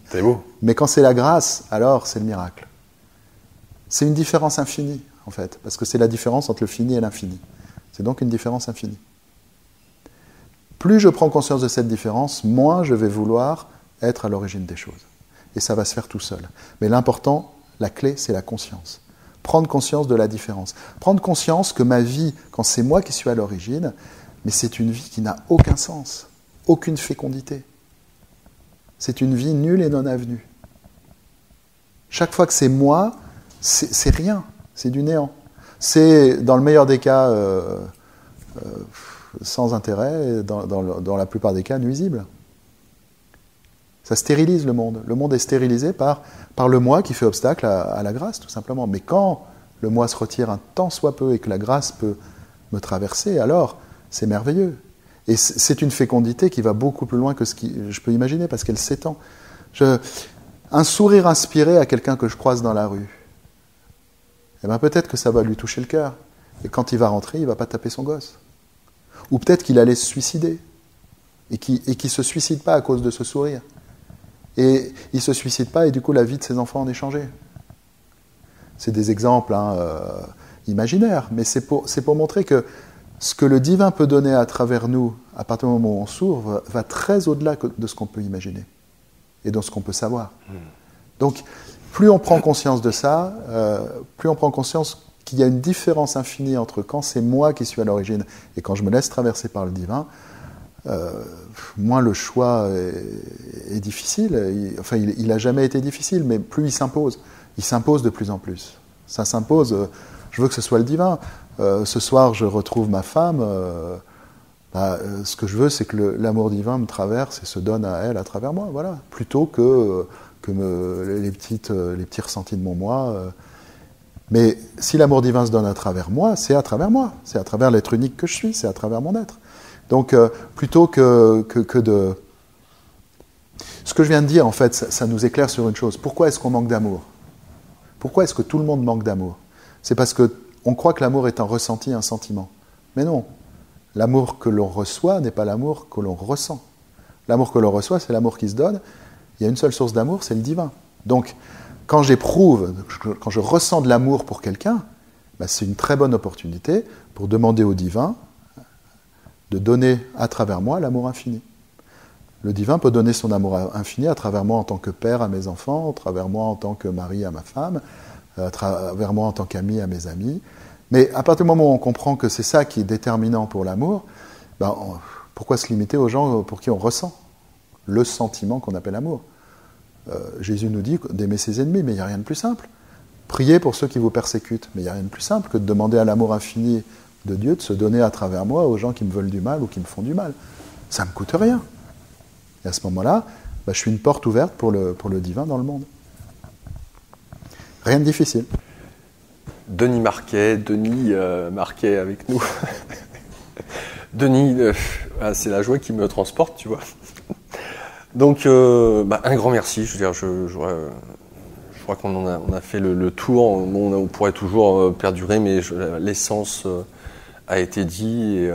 C'est beau. Mais quand c'est la grâce, alors c'est le miracle. C'est une différence infinie, en fait, parce que c'est la différence entre le fini et l'infini. C'est donc une différence infinie. Plus je prends conscience de cette différence, moins je vais vouloir être à l'origine des choses. Et ça va se faire tout seul. Mais l'important, la clé, c'est la conscience. Prendre conscience de la différence. Prendre conscience que ma vie, quand c'est moi qui suis à l'origine, mais c'est une vie qui n'a aucun sens, aucune fécondité. C'est une vie nulle et non avenue. Chaque fois que c'est moi, c'est rien, c'est du néant. C'est, dans le meilleur des cas, sans intérêt, et dans la plupart des cas, nuisible. Ça stérilise le monde. Le monde est stérilisé par le moi qui fait obstacle à la grâce, tout simplement. Mais quand le moi se retire un tant soit peu et que la grâce peut me traverser, alors c'est merveilleux. Et c'est une fécondité qui va beaucoup plus loin que ce que je peux imaginer, parce qu'elle s'étend. Un sourire inspiré à quelqu'un que je croise dans la rue, eh bien peut-être que ça va lui toucher le cœur. Et quand il va rentrer, il ne va pas taper son gosse. Ou peut-être qu'il allait se suicider. Et qu'il ne se suicide pas à cause de ce sourire. Et il ne se suicide pas, et du coup la vie de ses enfants en est changée. C'est des exemples imaginaires, mais c'est pour montrer que ce que le divin peut donner à travers nous, à partir du moment où on s'ouvre, va très au-delà de ce qu'on peut imaginer et de ce qu'on peut savoir. Donc, plus on prend conscience de ça, plus on prend conscience qu'il y a une différence infinie entre quand c'est moi qui suis à l'origine et quand je me laisse traverser par le divin, moins le choix est difficile. Il n'a jamais été difficile, mais plus il s'impose. Il s'impose de plus en plus. Ça s'impose. Je veux que ce soit le divin. Ce soir, je retrouve ma femme. Ce que je veux, c'est que l'amour divin me traverse et se donne à elle à travers moi. Voilà. Plutôt que les petits ressentis de mon moi. Mais si l'amour divin se donne à travers moi, c'est à travers moi. C'est à travers l'être unique que je suis. C'est à travers mon être. Donc, plutôt que de... Ce que je viens de dire, en fait, ça nous éclaire sur une chose. Pourquoi est-ce qu'on manque d'amour ? Pourquoi est-ce que tout le monde manque d'amour ? C'est parce qu'on croit que l'amour est un ressenti, un sentiment. Mais non. L'amour que l'on reçoit n'est pas l'amour que l'on ressent. L'amour que l'on reçoit, c'est l'amour qui se donne. Il y a une seule source d'amour, c'est le divin. Donc, quand j'éprouve, quand je ressens de l'amour pour quelqu'un, c'est une très bonne opportunité pour demander au divin de donner à travers moi l'amour infini. Le divin peut donner son amour infini à travers moi en tant que père à mes enfants, à travers moi en tant que mari à ma femme, à travers moi en tant qu'ami à mes amis. Mais à partir du moment où on comprend que c'est ça qui est déterminant pour l'amour, pourquoi se limiter aux gens pour qui on ressent le sentiment qu'on appelle amour ? Jésus nous dit d'aimer ses ennemis, mais il n'y a rien de plus simple. Priez pour ceux qui vous persécutent, mais il n'y a rien de plus simple que de demander à l'amour infini de Dieu de se donner à travers moi aux gens qui me veulent du mal ou qui me font du mal. Ça ne me coûte rien. Et à ce moment-là, je suis une porte ouverte pour le divin dans le monde. Rien de difficile. Denis Marquet avec nous. Denis, c'est la joie qui me transporte, tu vois. Donc, un grand merci. Je veux dire, je crois qu'on a fait le tour. Bon, on pourrait toujours perdurer, mais l'essence a été dit. Et,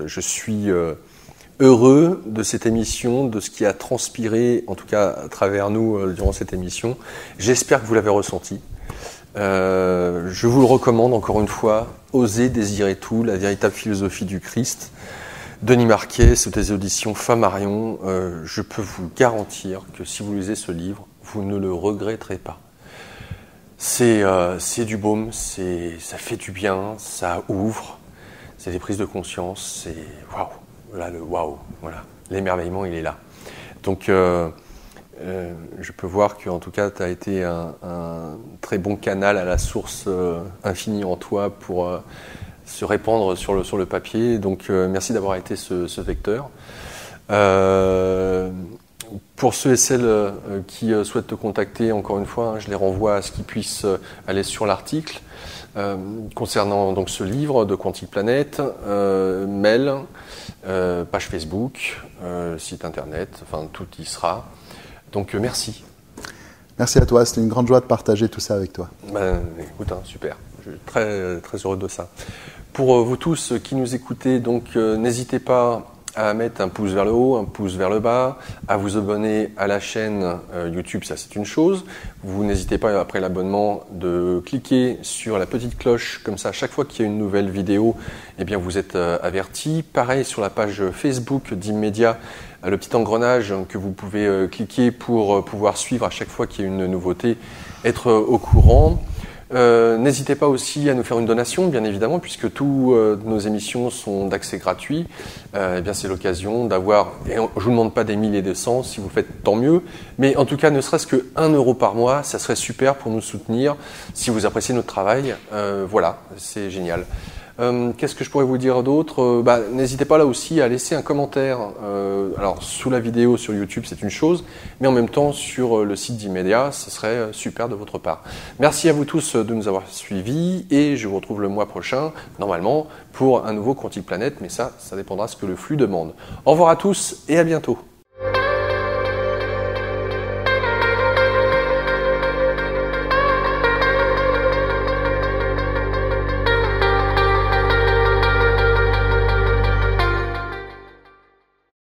je suis heureux de cette émission, de ce qui a transpiré, en tout cas à travers nous durant cette émission. J'espère que vous l'avez ressenti. Je vous le recommande encore une fois, Oser désirer tout, la véritable philosophie du Christ. Denis Marquet, c'est des auditions Flammarion. Je peux vous garantir que si vous lisez ce livre, vous ne le regretterez pas. C'est du baume, ça fait du bien, ça ouvre, c'est des prises de conscience, c'est waouh. Là, le waouh, voilà, l'émerveillement, il est là. Donc, je peux voir qu'en tout cas, tu as été un très bon canal à la source infinie en toi pour se répandre sur le papier. Donc merci d'avoir été ce vecteur. Pour ceux et celles qui souhaitent te contacter, encore une fois, je les renvoie à ce qu'ils puissent aller sur l'article concernant donc ce livre de Quantique Planet, mail, page Facebook, site internet, enfin tout y sera. Donc merci. Merci à toi, c'était une grande joie de partager tout ça avec toi. Écoute, super, je suis très, très heureux de ça. Pour vous tous qui nous écoutez, donc n'hésitez pas à mettre un pouce vers le haut, un pouce vers le bas, à vous abonner à la chaîne YouTube, ça c'est une chose. Vous n'hésitez pas après l'abonnement de cliquer sur la petite cloche, comme ça à chaque fois qu'il y a une nouvelle vidéo, eh bien vous êtes averti. Pareil sur la page Facebook d'Immédiat, le petit engrenage que vous pouvez cliquer pour pouvoir suivre à chaque fois qu'il y a une nouveauté, être au courant. N'hésitez pas aussi à nous faire une donation, bien évidemment, puisque toutes nos émissions sont d'accès gratuit. Eh bien, c'est l'occasion d'avoir, et je ne vous demande pas des milliers et des cents, si vous le faites, tant mieux, mais en tout cas, ne serait-ce que 1 euro par mois, ça serait super pour nous soutenir, si vous appréciez notre travail. Voilà, c'est génial. Qu'est-ce que je pourrais vous dire d'autre? N'hésitez pas là aussi à laisser un commentaire. Alors sous la vidéo sur YouTube, c'est une chose, mais en même temps sur le site d'Immédiat, ce serait super de votre part. Merci à vous tous de nous avoir suivis et je vous retrouve le mois prochain, normalement, pour un nouveau Quantique Planet, mais ça dépendra de ce que le flux demande. Au revoir à tous et à bientôt.